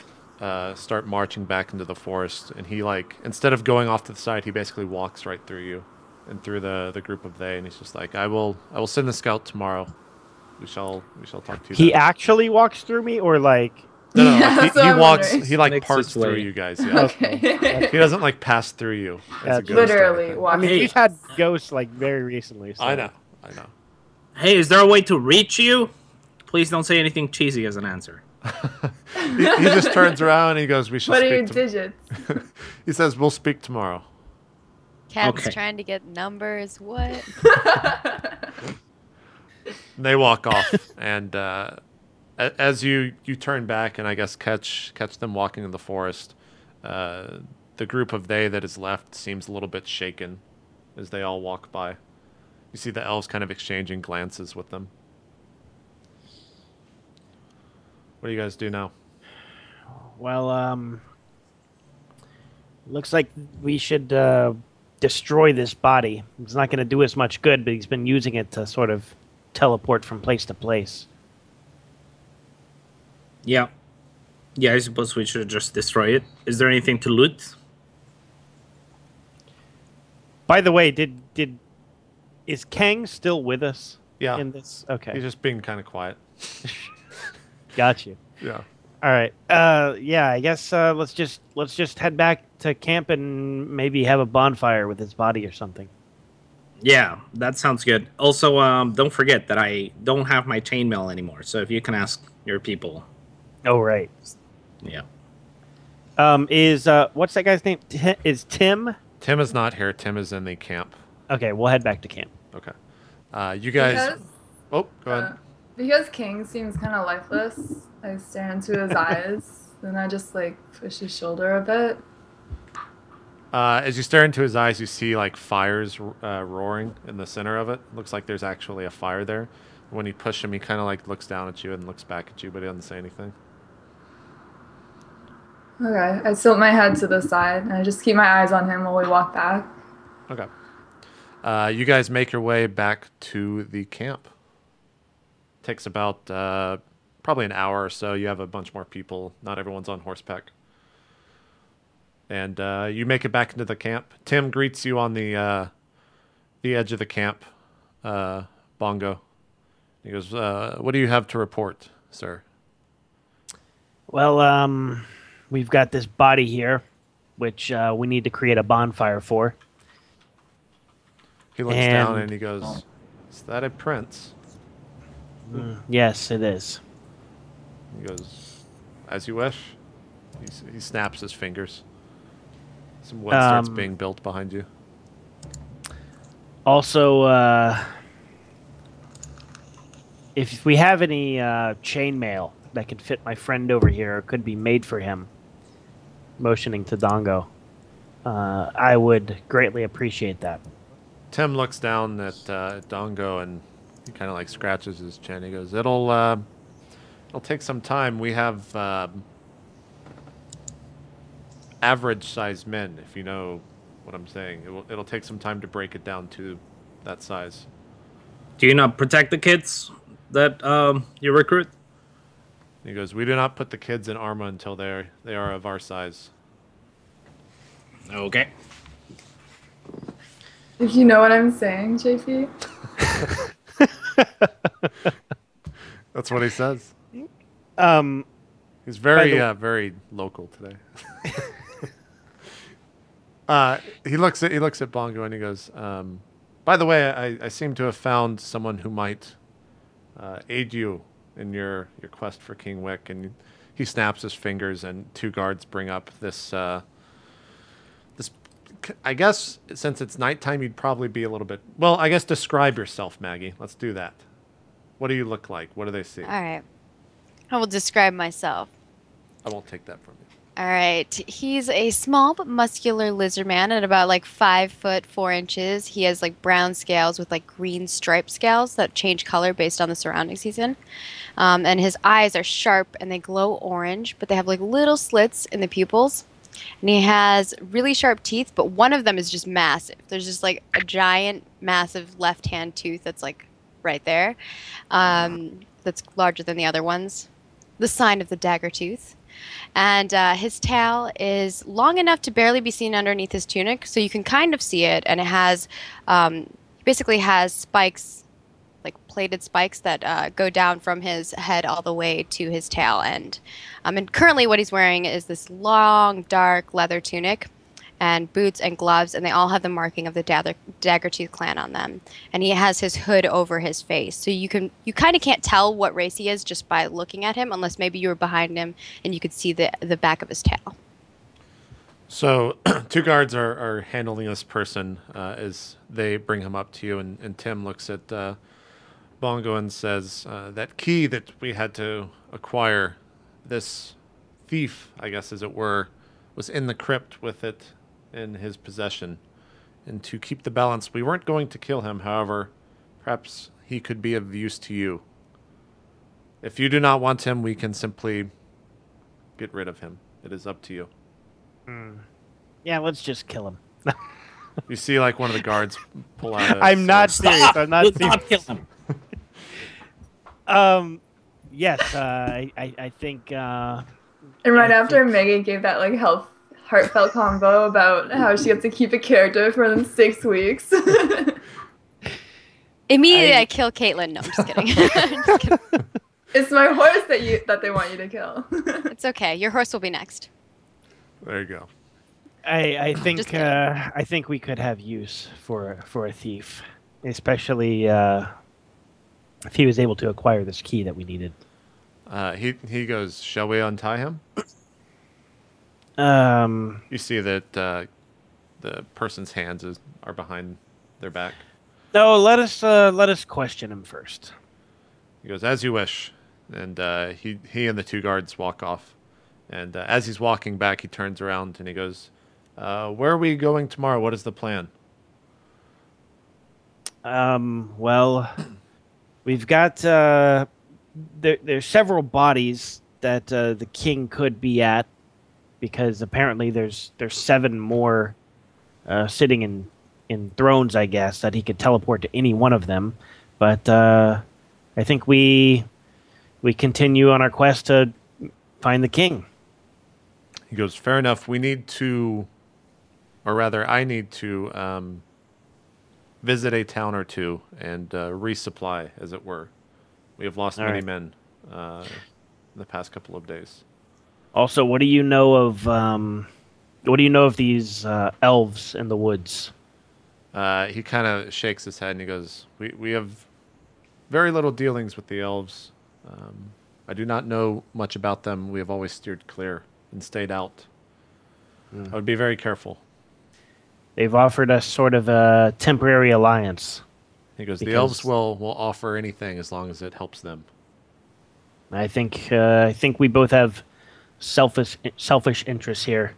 start marching back into the forest. And he instead of going off to the side, he basically walks right through you and through the group of they. And he's just like, I will send the scout tomorrow. We shall talk to you. He then." actually walks through me, or like No, Yeah, like, that's what he I'm walks. wondering. He Makes parts his through way. you guys. Yeah. Okay. He doesn't pass through you. As a That's ghost or Literally anything. walking. we've had ghosts very recently. So. I know. Hey, is there a way to reach you? Please don't say anything cheesy as an answer. He just turns around and he goes, "We shall What are your speak." digits? He says, "We'll speak tomorrow." Cat's Okay. trying to get numbers. What? And they walk off, and as you turn back and I guess catch them walking in the forest, the group of they that is left seems a little bit shaken as they all walk by. You see the elves kind of exchanging glances with them. What do you guys do now? Well, looks like we should destroy this body. It's not going to do us much good, but he's been using it to sort of teleport from place to place. Yeah. Yeah, I suppose we should just destroy it. Is there anything to loot? By the way, is Kang still with us? Yeah. In this? Okay. He's just being kind of quiet. Got you. Yeah. All right. Yeah, I guess let's just head back to camp and maybe have a bonfire with his body or something. Yeah, that sounds good. Also, don't forget that I don't have my chainmail anymore. So if you can ask your people. Oh, right. Yeah. Is what's that guy's name? Is Tim? Tim is not here. Tim is in the camp. Okay, we'll head back to camp. Okay. You guys. Because, Oh, go ahead. because King seems kind of lifeless, I stare into his eyes, then I just push his shoulder a bit. As you stare into his eyes, you see fires roaring in the center of it. Looks like there's actually a fire there. When you push him, he kind of looks down at you and looks back at you, but he doesn't say anything. Okay, I tilt my head to the side and I just keep my eyes on him while we walk back. Okay. You guys make your way back to the camp. Takes about probably an hour or so. You have a bunch more people. Not everyone's on horseback. And you make it back into the camp. Tim greets you on the edge of the camp. Bongo. He goes, "What do you have to report, sir?" Well, we've got this body here, which we need to create a bonfire for. He looks down and he goes, "Is that a prince?" Yes, it is. He goes, "As you wish." He snaps his fingers. Some wood starts being built behind you. Also, if we have any chainmail that could fit my friend over here, or could be made for him, motioning to Dongo, I would greatly appreciate that. Tim looks down at Dongo and he kind of like scratches his chin. He goes, It'll take some time. We have average-sized men, if you know what I'm saying. It'll take some time to break it down to that size." Do you not protect the kids that you recruit? He goes, "We do not put the kids in armor until they are of our size." Okay. If you know what I'm saying, JP. That's what he says. He's very local today. He looks at Bongo and he goes, "By the way, I seem to have found someone who might aid you in your quest for King Wick." And he snaps his fingers, and two guards bring up this. I guess since it's nighttime, you'd probably be a little bit. Well, I guess describe yourself, Maggie. Let's do that. What do you look like? What do they see? All right. I will describe myself. I won't take that from you. All right. He's a small but muscular lizard man at about like 5 foot 4 inches. He has like brown scales with like green striped scales that change color based on the surroundings he's in. And his eyes are sharp and they glow orange, but they have like little slits in the pupils. And he has really sharp teeth, but one of them is just massive. There's just like a giant, massive left-hand tooth that's like right there. That's larger than the other ones. The sign of the dagger tooth. And his tail is long enough to barely be seen underneath his tunic, so you can kind of see it. And it has, basically has spikes, like plated spikes that go down from his head all the way to his tail end. And currently what he's wearing is this long, dark leather tunic and boots and gloves, and they all have the marking of the Daggertooth clan on them. And he has his hood over his face, so you kind of can't tell what race he is just by looking at him, unless maybe you were behind him and you could see the back of his tail. So two guards are handling this person as they bring him up to you, and Tim looks at Bongo and says, "That key that we had to acquire, this thief, I guess as it were, was in the crypt with it in his possession. And to keep the balance, we weren't going to kill him. However, perhaps he could be of use to you. If you do not want him, we can simply get rid of him. It is up to you." Yeah, let's just kill him. You see, like, one of the guards pull out a I'm not sword. serious. I'm not Do serious. not kill him. Yes, I think. And right after Megan gave that like heartfelt combo about how she has to keep a character for more than 6 weeks. Immediately I kill Kaitlyn. No, I'm just kidding. Just kidding. It's my horse that they want you to kill. It's okay. Your horse will be next. There you go. I Just kidding. think we could have use for a thief, especially if he was able to acquire this key that we needed. He goes, "Shall we untie him?" You see that the person's hands are behind their back. No, let us question him first. He goes, "As you wish." And he and the two guards walk off. And as he's walking back, he turns around and he goes, "Where are we going tomorrow? What is the plan?" Well, we've got there's several bodies that the king could be at, because apparently there's 7 more sitting in thrones, I guess, that he could teleport to any one of them. But I think we continue on our quest to find the king. He goes, fair enough. We need to, or rather, I need to visit a town or two and resupply, as it were. We have lost many men in the past couple of days. Also, what do you know of these elves in the woods? He kind of shakes his head and he goes, we have very little dealings with the elves. I do not know much about them. We have always steered clear and stayed out. I would be very careful. They've offered us sort of a temporary alliance. He goes, the elves will offer anything as long as it helps them. I think we both have selfish interests here,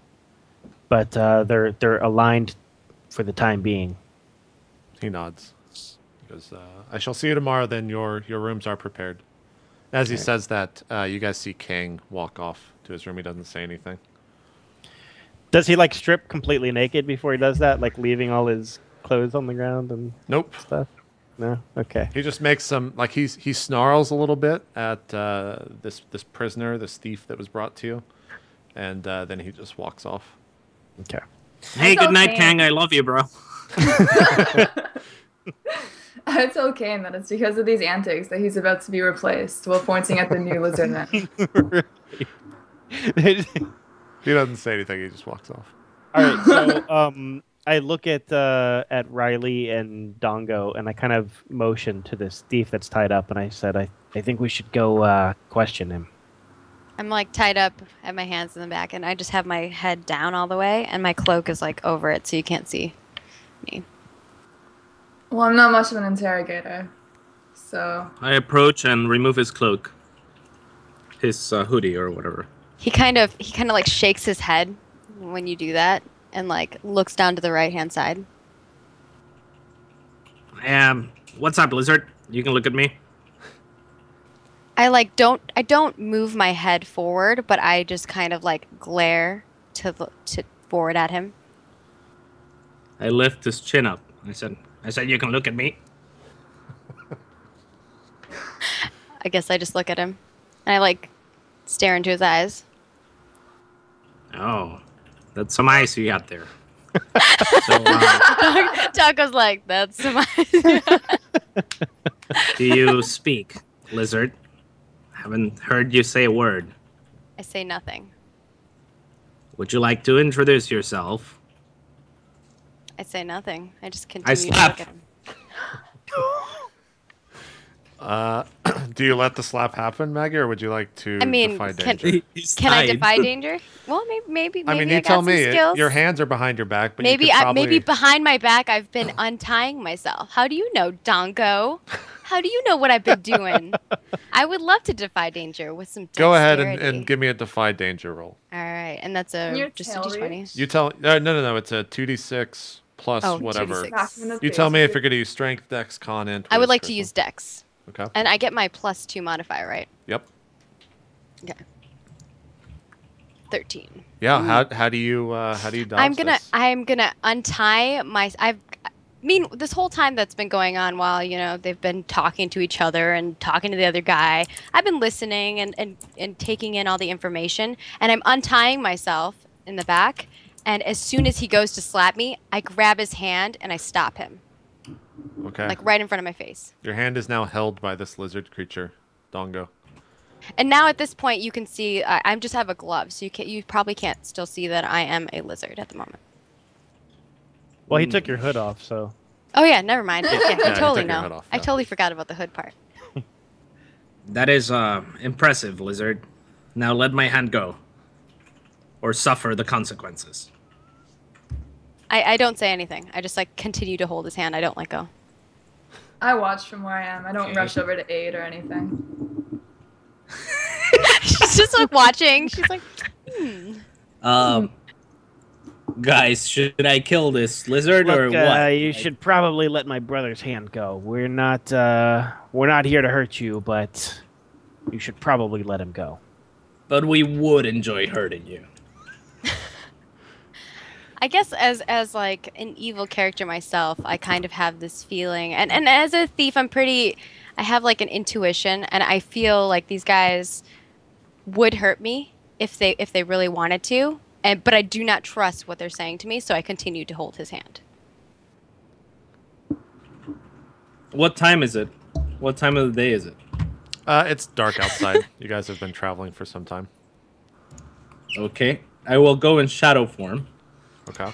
but they're aligned for the time being. He nods. He goes, I shall see you tomorrow, then your rooms are prepared. As he says that, you guys see King walk off to his room. He doesn't say anything. Does he like strip completely naked before he does that, like leaving all his clothes on the ground and Nope. stuff? No. Okay. He just makes some, like he snarls a little bit at this prisoner, this thief that was brought to you, and then he just walks off. Okay. Hey, That's good night, okay. Kang. I love you, bro. I tell Kane that it's because of these antics that he's about to be replaced while pointing at the new lizard man. He doesn't say anything. He just walks off. All right, so I look at Riley and Dongo, and I kind of motion to this thief that's tied up, and I said, I think we should go question him. I'm like tied up, I have my hands in the back, and I just have my head down all the way, and my cloak is like over it, so you can't see me. Well, I'm not much of an interrogator, so... I approach and remove his cloak. His hoodie or whatever. He kind of like shakes his head when you do that, and like looks down to the right-hand side. What's up, Lizard? You can look at me. I don't move my head forward, but I just kind of like glare to forward at him. I lift his chin up. I said you can look at me. I guess I just look at him, and I like stare into his eyes. Oh, that's some ice you got there. So, Taco's like, that's some do you speak, Lizard? Haven't heard you say a word. I say nothing. Would you like to introduce yourself? I say nothing. I just continue to slap. look at him. Do you let the slap happen, Maggie, or would you like to defy danger? Can I defy danger? Well, maybe. I mean, you tell me. Your hands are behind your back, but maybe you could probably... maybe behind my back I've been untying myself. How do you know, Dongo? How do you know what I've been doing? I would love to defy danger with some dexterity. Go ahead and give me a defy danger roll. All right, and that's just a d20. You tell... no. It's a 2d6 plus whatever. 2d6. You tell me if you're going to use strength, dex, con, and... I would like to use dex. Okay. And I get my +2 modifier, right? Yep. Okay. 13. Yeah. How do you dodge this? I'm gonna untie my. This whole time that's been going on while they've been talking to each other and talking to the other guy, I've been listening and taking in all the information, and I'm untying myself in the back. And as soon as he goes to slap me, I grab his hand and I stop him. Okay. Like right in front of my face. Your hand is now held by this lizard creature, Dongo. And now at this point, you can see I just have a glove, so you probably can't still see that I am a lizard at the moment. Well, he took your hood off, so... Oh yeah, never mind. Yeah, I totally took your hood know. off, I yeah. totally forgot about the hood part. That is impressive, Lizard. Now let my hand go. Or suffer the consequences. I don't say anything. I just like continue to hold his hand. I don't let go. I watch from where I am. I don't rush over to aid or anything. She's just like watching. She's like, Guys, should I kill this lizard or what? You should probably let my brother's hand go. We're not here to hurt you, but you should probably let him go. But we would enjoy hurting you. I guess as like an evil character myself, I kind of have this feeling, and as a thief, I have like an intuition, and I feel like these guys would hurt me if they really wanted to, but I do not trust what they're saying to me, so I continue to hold his hand. What time is it? What time of the day is it? It's dark outside. You guys have been traveling for some time. Okay. I will go in shadow form. Okay.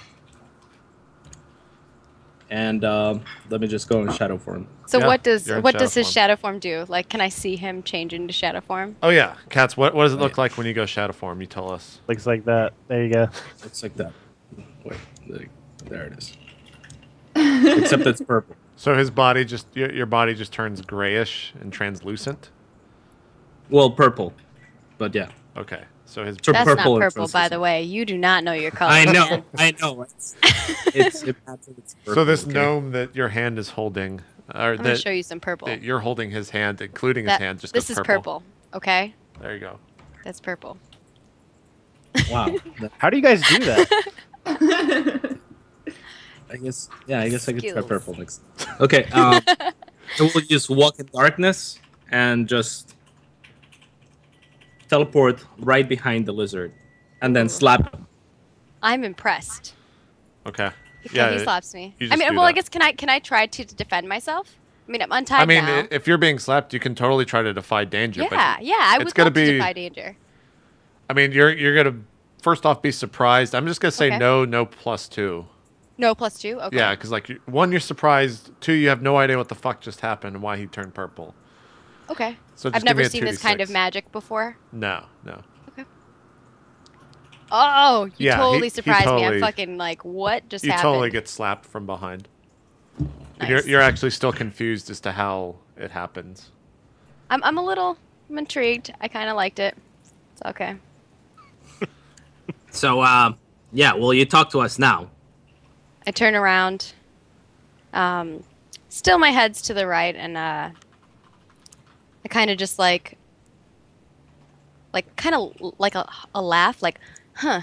And let me just go in shadow form. So Yeah, what does you're in his shadow form. shadow form do? Like, can I see him change into shadow form? Oh yeah, Cats. What does it look like when you go shadow form? You tell us. Looks like that. There you go. Looks like that. Wait, there it is. Except it's purple. So his body your body just turns grayish and translucent. Well, purple. But yeah. Okay. So his So That's purple not and purple, by the way. You do not know your color. I know. man. I know. It's purple, so this okay? gnome that your hand is holding, or I'm gonna that, show you some purple. that you're holding his hand, including his That- hand, just this goes is purple. Okay, There you go. that's purple. Wow. How do you guys do that? I guess I could try Skills. purple next. Okay. I will just walk in darkness and just teleport right behind the lizard, and then slap him. I'm impressed. Okay. Okay, Yeah. he slaps me. you I just mean, do well, I that. guess can I try to defend myself? I mean, I'm untied I mean, now. if you're being slapped, you can totally try to defy danger. Yeah, But yeah, I it's would gonna love to be- defy danger. I mean, you're gonna first off be surprised. I'm just gonna say Okay. no +2. No, +2. Okay. Yeah, because like one, you're surprised. Two, you have no idea what the fuck just happened and why he turned purple. Okay. So just I've give never me a seen this kind of 2d6. magic before. No. Oh, you Yeah, totally he surprised me. totally- I'm fucking like, what just You happened? totally get slapped from behind. But Nice. You're actually still confused as to how it happens. I'm I'm intrigued. I kind of liked it. It's okay. So, yeah. Well, you talk to us now. I turn around. Still my head's to the right, and I kind of just like kind of like a laugh, like, huh,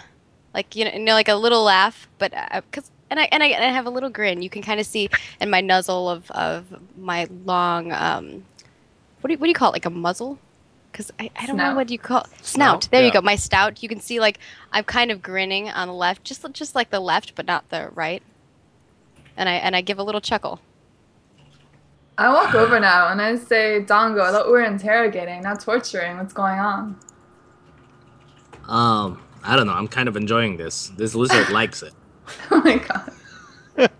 like you know, like a little laugh, but because and I have a little grin. You can kind of see in my nuzzle of my long what do you call it, like a muzzle? Because I don't know Snout. what you call Snout, snout. There yeah. you go, my stout. You can see like I'm kind of grinning on the left, just like the left, but not the right. And I give a little chuckle. I walk over now and I say, Dongo, I thought we were interrogating, not torturing. What's going on? I don't know. I'm kind of enjoying this. This lizard likes it. Oh my god.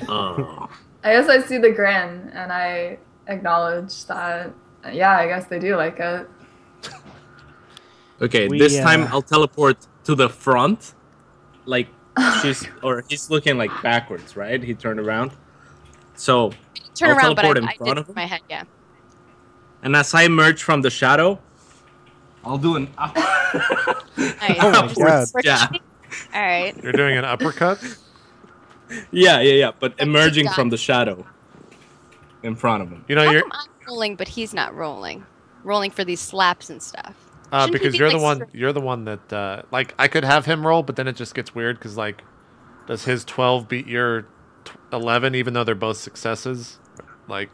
Oh. I guess I see the grin and I acknowledge that, yeah, I guess they do like it. Okay, We, this time uh, I'll teleport to the front. Like he's looking like backwards, right? He turned around. So Turn I'll around, but I teleport in front did of him. my head, yeah. And as I emerge from the shadow, I'll do an up. Nice. Oh my Just God. ricochet. All right. You're doing an uppercut? Yeah. But emerging done. from the shadow in front of him. You know, How you're come I'm rolling, but he's not rolling? Rolling for these slaps and stuff. Shouldn't he because be, you're the like, one. You're the one that like I could have him roll, but then it just gets weird because like, does his 12 beat your 11, even though they're both successes? Like,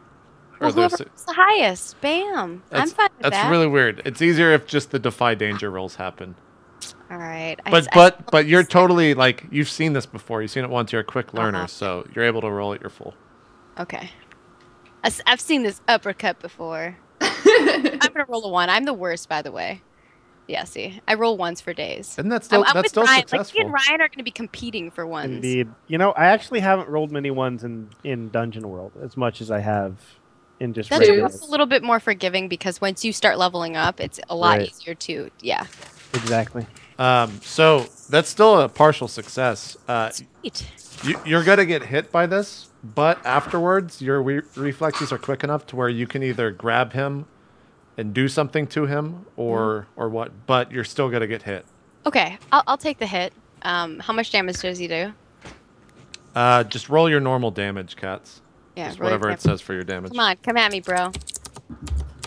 Well, they're whoever rolls the highest, bam. I'm fine with That's that. really weird. It's easier if just the defy danger rolls happen. All right. But you're totally like you've seen this before. You've seen it once. You're a quick learner, Uh-huh. so you're able to roll at your full. Okay. I've seen this uppercut before. I'm gonna roll a 1. I'm the worst, by the way. Yeah, see, I roll 1s for days. And that's still I'm that's with still Ryan. successful. Like me and Ryan are gonna be competing for 1s. Indeed. You know, I actually haven't rolled many ones in Dungeon World as much as I have in just That's regular. Twos. a little bit more forgiving because once you start leveling up, it's a lot Right. easier to, yeah. Exactly. So that's still a partial success. Sweet. You're gonna get hit by this, but afterwards your reflexes are quick enough to where you can either grab him and do something to him, or what. But you're still gonna get hit. Okay, I'll take the hit. How much damage does he do? Just roll your normal damage, Cats. Yeah, Just roll your whatever it damage. says for your damage. Come on, come at me, bro.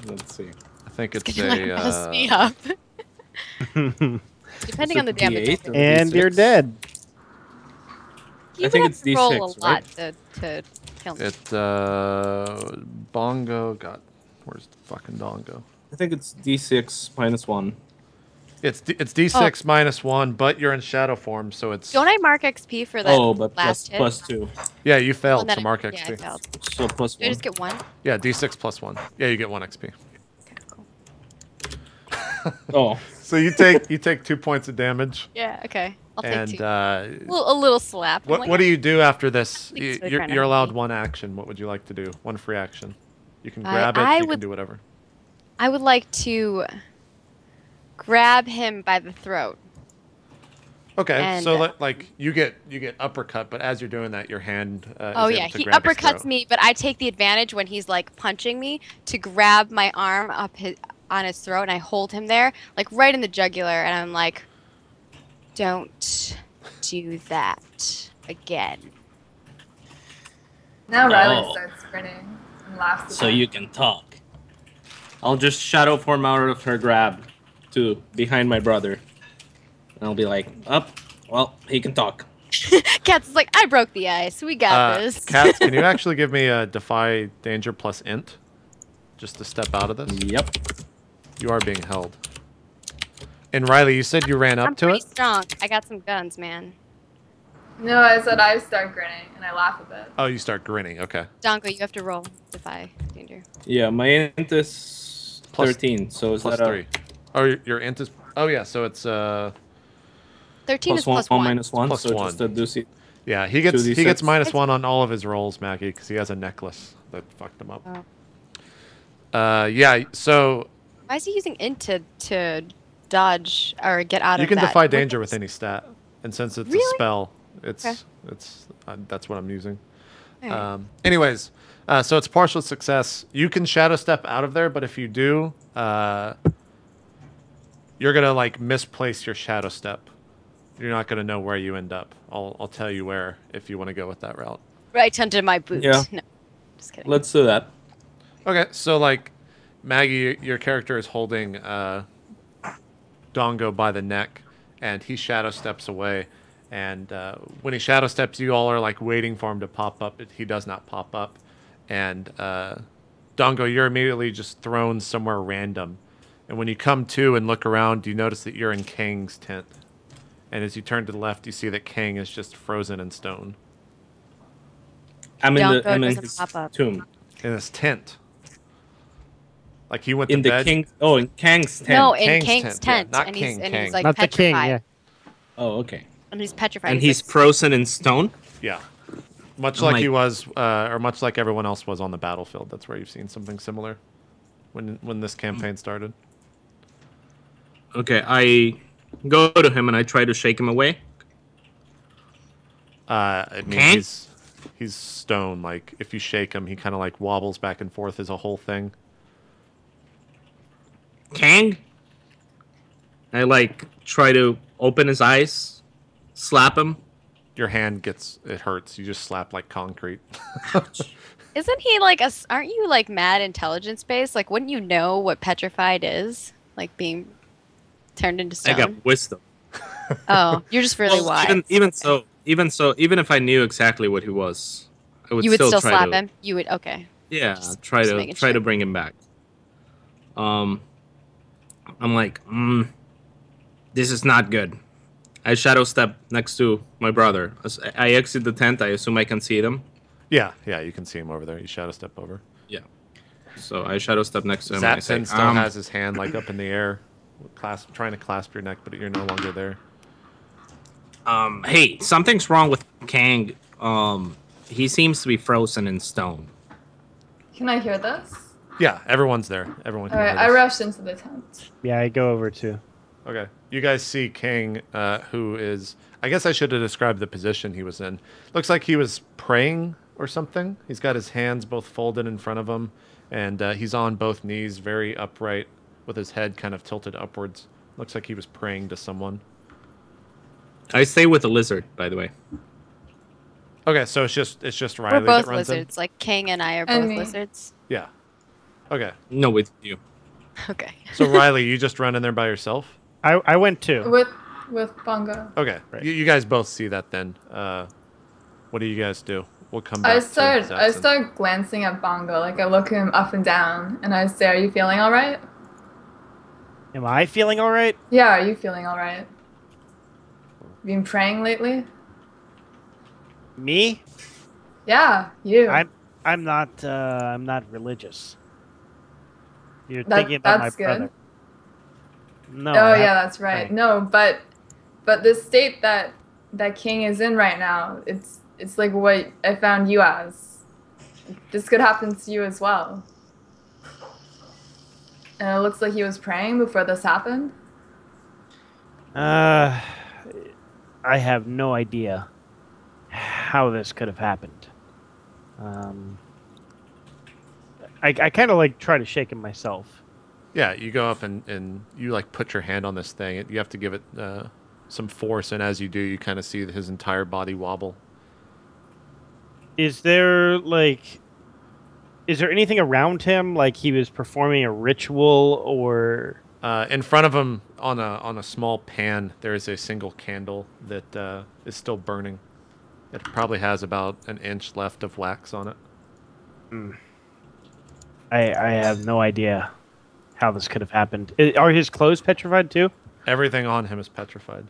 Let's see. I think it's Gonna like mess me a. up. Depending on the damage. D8 or And D6? you're dead. You I think would it's have to roll a D6, lot right? to kill me. It's Bongo. God, where's the fucking Dongo? I think it's D6 -1. It's D6 -1, but you're in shadow form, so it's. Don't I mark XP for that Oh, but last hit? +2. Yeah, you failed, One that so I- mark yeah, I XP. failed. So +1. Do I just get 1? Yeah, D6 +1. Yeah, you get 1 XP. Okay, cool. Oh, So you take 2 points of damage. Yeah, okay. I'll take And 2. A little slap. I'm like, what do you do after this? Like, so You're, kinda you're allowed happy. 1 action. What would you like to do? 1 free action. You can I- grab it. I You can would- do whatever. I would like to grab him by the throat. Okay, And, so like you get uppercut, but as you're doing that, your hand. Oh is yeah, able to he grab his uppercuts throat. me, but I take the advantage when he's like punching me to grab my arm on his throat, and I hold him there, like right in the jugular, and I'm like, "Don't do that again." Now Riley Oh. starts grinning and laughs. so again. you can talk. I'll just shadow form out of her grab to behind my brother. And I'll be like, up. Well, he can talk. Katz is like, "I broke the ice. We got this." Katz, can you actually give me a defy danger plus int, just to step out of this? Yep. You are being held. And Riley, you said you ran I'm up to pretty it. strong. I got some guns, man. No, I said I start grinning and I laugh a bit. Oh, you start grinning. Okay. Donko, you have to roll defy danger. Yeah, my int is Plus- 13. So is Plus that 3. Oh, your int is. Oh yeah, so it's 13 is plus +1. minus 1? Plus so 1. just a doozy. yeah. He gets 2d6. -1 on all of his rolls, Maggie, because he has a necklace that fucked him up. Oh. Yeah. So Why is he using int to dodge or get out you of can that? defy danger with any stat, and since it's a Really? spell, it's Okay. that's what I'm using. Alright. Anyways, so it's partial success. You can shadow step out of there, but if you do, you're gonna like misplace your shadow step. You're not gonna know where you end up. I'll tell you where if you want to go with that route. Right under my boot. Yeah. No, just kidding. Let's do that. Okay, so like Maggie, your character is holding Dongo by the neck, and he shadow steps away. And when he shadow steps, you all are like waiting for him to pop up. He does not pop up, and Dongo, you're immediately just thrown somewhere random. And when you come to and look around, you notice that you're in Kang's tent. And as you turn to the left, you see that Kang is just frozen in stone I'm in Donko I'm in doesn't his pop up. tomb. in his tent. Like he went In to the bed. king. Oh, in Kang's tent. No, in Kang's Kang's tent, tent, yeah, not and King, he's Kang. like Not the king, petrified. yeah. Oh, okay. And he's petrified. And he's like, frozen in stone. Yeah. Much Oh like my- he was, or much like everyone else was on the battlefield. That's where you've seen something similar when this campaign started. Okay, I go to him and I try to shake him away. I mean, Kang? he's stone. Like, if you shake him, he kind of like wobbles back and forth as a whole thing. Kang? I like try to open his eyes, slap him. Your hand it hurts. You just slap like concrete. Isn't he like aren't you like mad intelligence based? Like, wouldn't you know what petrified is? Like being turned into I stone. got wisdom. Oh, you're just really Well, wise. even if I knew exactly what he was, I would You would still try slap to, him. You would okay. Yeah, Just try making to sure. bring him back. I'm like, this is not good. I shadow step next to my brother. As I exit the tent, I assume I can see them. Yeah, you can see him over there. You shadow step over. Yeah. So I shadow step next to him. and I say, Zapsin still has his hand like up in the air, trying to clasp your neck, but you're no longer there. Hey, something's wrong with Kang. He seems to be frozen in stone. Can I hear this? Yeah, everyone's there. Everyone can Alright, hear I this. rushed into the tent. Yeah, I go over too. Okay. You guys see King, who is... I guess I should have described the position he was in. Looks like he was praying or something. He's got his hands both folded in front of him, and he's on both knees, very upright, with his head kind of tilted upwards. Looks like he was praying to someone. I stay with the lizard, by the way. Okay, so it's just Riley We're both that runs lizards. Like King and I are And both me. lizards. in? Yeah. Okay. No, with you. Okay. So Riley, you just run in there by yourself? I went too. With Bongo. Okay. Right. You guys both see that then. What do you guys do? We'll come back I to start Zapsin. glancing at Bongo, like I look him up and down, and I say, "Are you feeling all right?" Am I feeling all right? Yeah, are you feeling all right? Been praying lately? Me? Yeah, you. I'm not religious. You're thinking about my That's good. brother. No. Oh yeah, that's right. Right. No, but the state that king is in right now, it's like what I found you as. This could happen to you as well. And it looks like he was praying before this happened. I have no idea how this could have happened. I kind of like try to shake him myself. Yeah, you go up and you like put your hand on this thing. You have to give it some force, and as you do, you kind of see his entire body wobble. Is there anything around him, like he was performing a ritual, or? In front of him, on a small pan, there is a single candle that is still burning. It probably has about an inch left of wax on it. I have no idea how this could have happened. Are his clothes petrified too? Everything on him is petrified.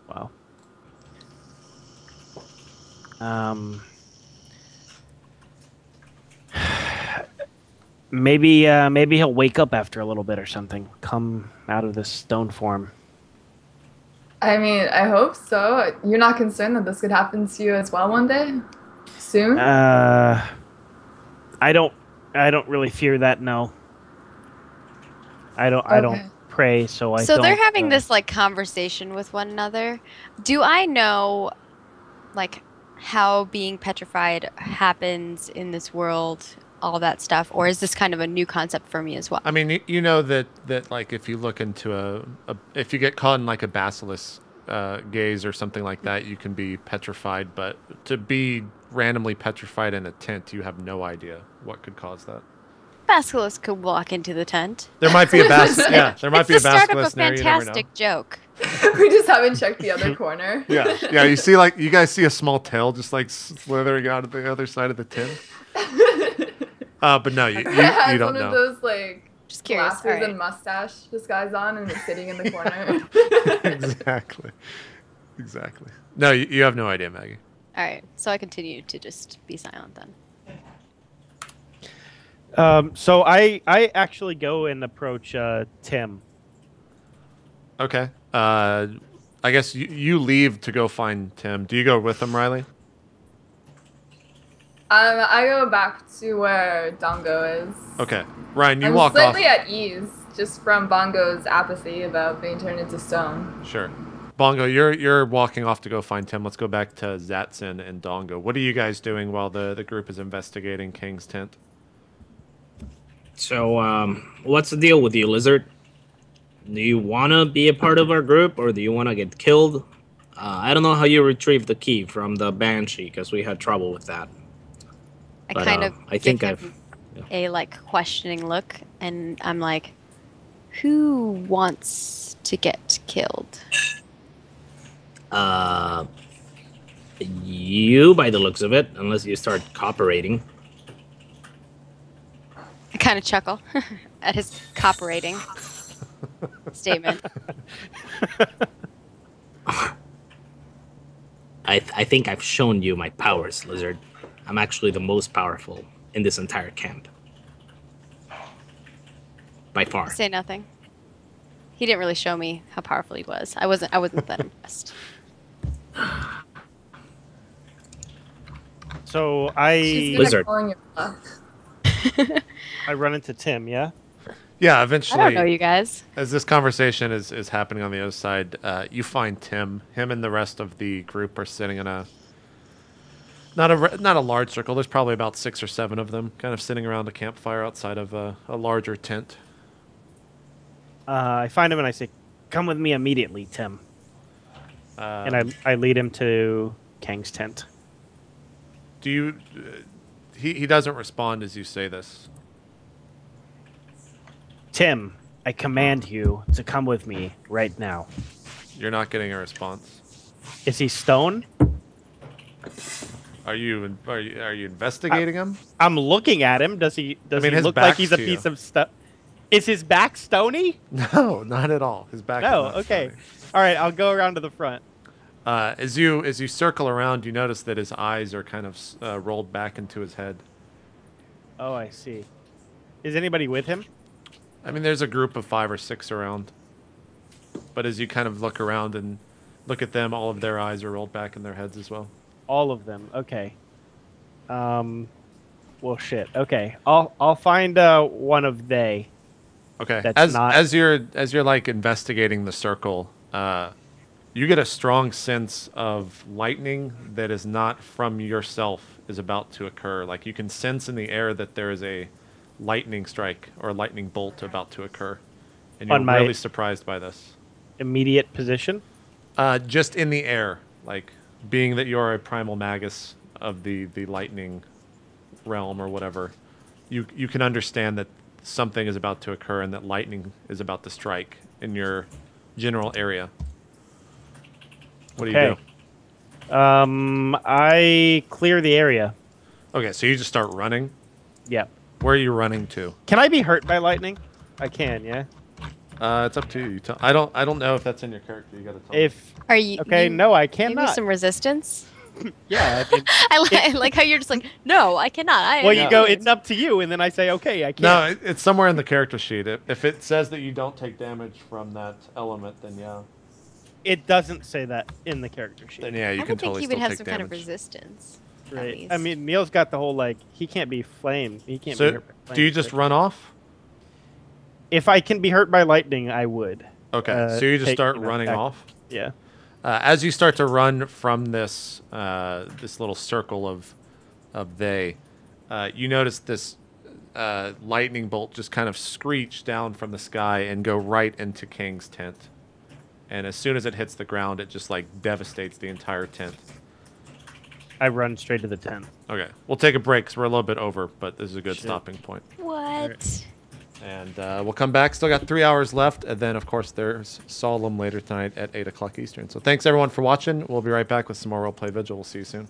Wow. Maybe he'll wake up after a little bit or something. Come out of this stone form. I mean, I hope so. You're not concerned that this could happen to you as well one day? Soon? I don't really fear that, no. I don't pray, so I don't. So they're having this like conversation with one another. Do I know like how being petrified happens in this world, all that stuff, or is this kind of a new concept for me as well? I mean, you know that like if you look into if you get caught in like a basilisk gaze or something like that, you can be petrified. But to be randomly petrified in a tent, you have no idea what could cause that. Basilisk could walk into the tent. There might be a basilisk. Yeah, there might be a basilisk there. there. It's the start of a fantastic joke. We just haven't checked the other corner. Yeah. You see, like you guys see a small tail just like slithering out of the other side of the tent. But no, you has don't one know. of those like Just curious. glasses and mustache disguise on, and it's sitting in the corner. Exactly. No, you have no idea, Maggie. All right, so I continue to just be silent then. So I actually go and approach Tim. Okay. I guess you leave to go find Tim. Do you go with him, Riley? I go back to where Dongo is. Okay. Ryan, you I'm walk off. slightly at ease just from Bongo's apathy about being turned into stone. Sure. Bongo, you're walking off to go find Tim. Let's go back to Zatson and Dongo. What are you guys doing while the group is investigating King's tent? So, what's the deal with you, Lizard? Do you want to be a part of our group, or do you want to get killed? I don't know how you retrieved the key from the Banshee, because we had trouble with that. I But, kind of I think give him a like questioning look, and I'm like, who wants to get killed? You, by the looks of it, unless you start cooperating. I kind of chuckle at his cooperating statement. I think I've shown you my powers, Lizard. I'm actually the most powerful in this entire camp. By far. Say nothing. He didn't really show me how powerful he was. I wasn't that impressed. So She's gonna Lizard. calling your bluff. I run into Tim, yeah? Yeah, I eventually. don't know you guys. As this conversation is happening on the other side, you find Tim. Him and the rest of the group are sitting in a not a large circle. There's probably about 6 or 7 of them, kind of sitting around a campfire outside of a larger tent. I find him and I say, "Come with me immediately, Tim." And I lead him to Kang's tent. Do you? He doesn't respond as you say this. Tim, I command you to come with me right now. You're not getting a response. Is he stone? Are you investigating him? I'm looking at him. Does he mean, he his look like back's he's a to piece you. of stuff? Is his back stony? No, not at all. His back. No. Is not Okay. stony. All right. I'll go around to the front. As you circle around, you notice that his eyes are kind of rolled back into his head. Oh, I see. Is anybody with him? I mean, there's a group of 5 or 6 around. But as you kind of look around and look at them, all of their eyes are rolled back in their heads as well. All of them. Okay. Well, shit. Okay. I'll find one of they. Okay. That's As you're like investigating the circle, you get a strong sense of lightning that is not from yourself is about to occur. Like you can sense in the air that there is a lightning strike or a lightning bolt about to occur, and you're really surprised by this. Immediate position? Just in the air, like being that you're a primal magus of the lightning realm or whatever, you can understand that something is about to occur and that lightning is about to strike in your general area. What do you do? I clear the area. Okay, so you just start running. Yep. Where are you running to? Can I be hurt by lightning? I can, yeah. It's up to you. I don't know if that's in your character. You gotta tell me. Are you Okay, no, I Give me cannot. some resistance. Yeah. I mean, I like how you're just like, no, I cannot. well, you go, it's up to you, and then I say, okay, I can't. No, it's somewhere in the character sheet. If it says that you don't take damage from that element, then yeah. It doesn't say that in the character sheet. Then yeah, you I can would think totally he would still have take some damage. kind of resistance. at Right. least. I mean, Neal's got the whole, like, he can't be flamed. He can't be So, hurt by flames, do you just but run off? If I can be hurt by lightning, I would. Okay, so you just start you know, running act- off. Yeah. As you start to run from this this little circle of they, you notice this lightning bolt just kind of screech down from the sky and go right into King's tent. And as soon as it hits the ground, it just like devastates the entire tent. I run straight to the tent. Okay, we'll take a break because we're a little bit over, but this is a good Shit. stopping point. What? And we'll come back. Still got 3 hours left. And then, of course, there's Solemn later tonight at 8 o'clock Eastern. So thanks, everyone, for watching. We'll be right back with some more Roleplay Vigil. We'll see you soon.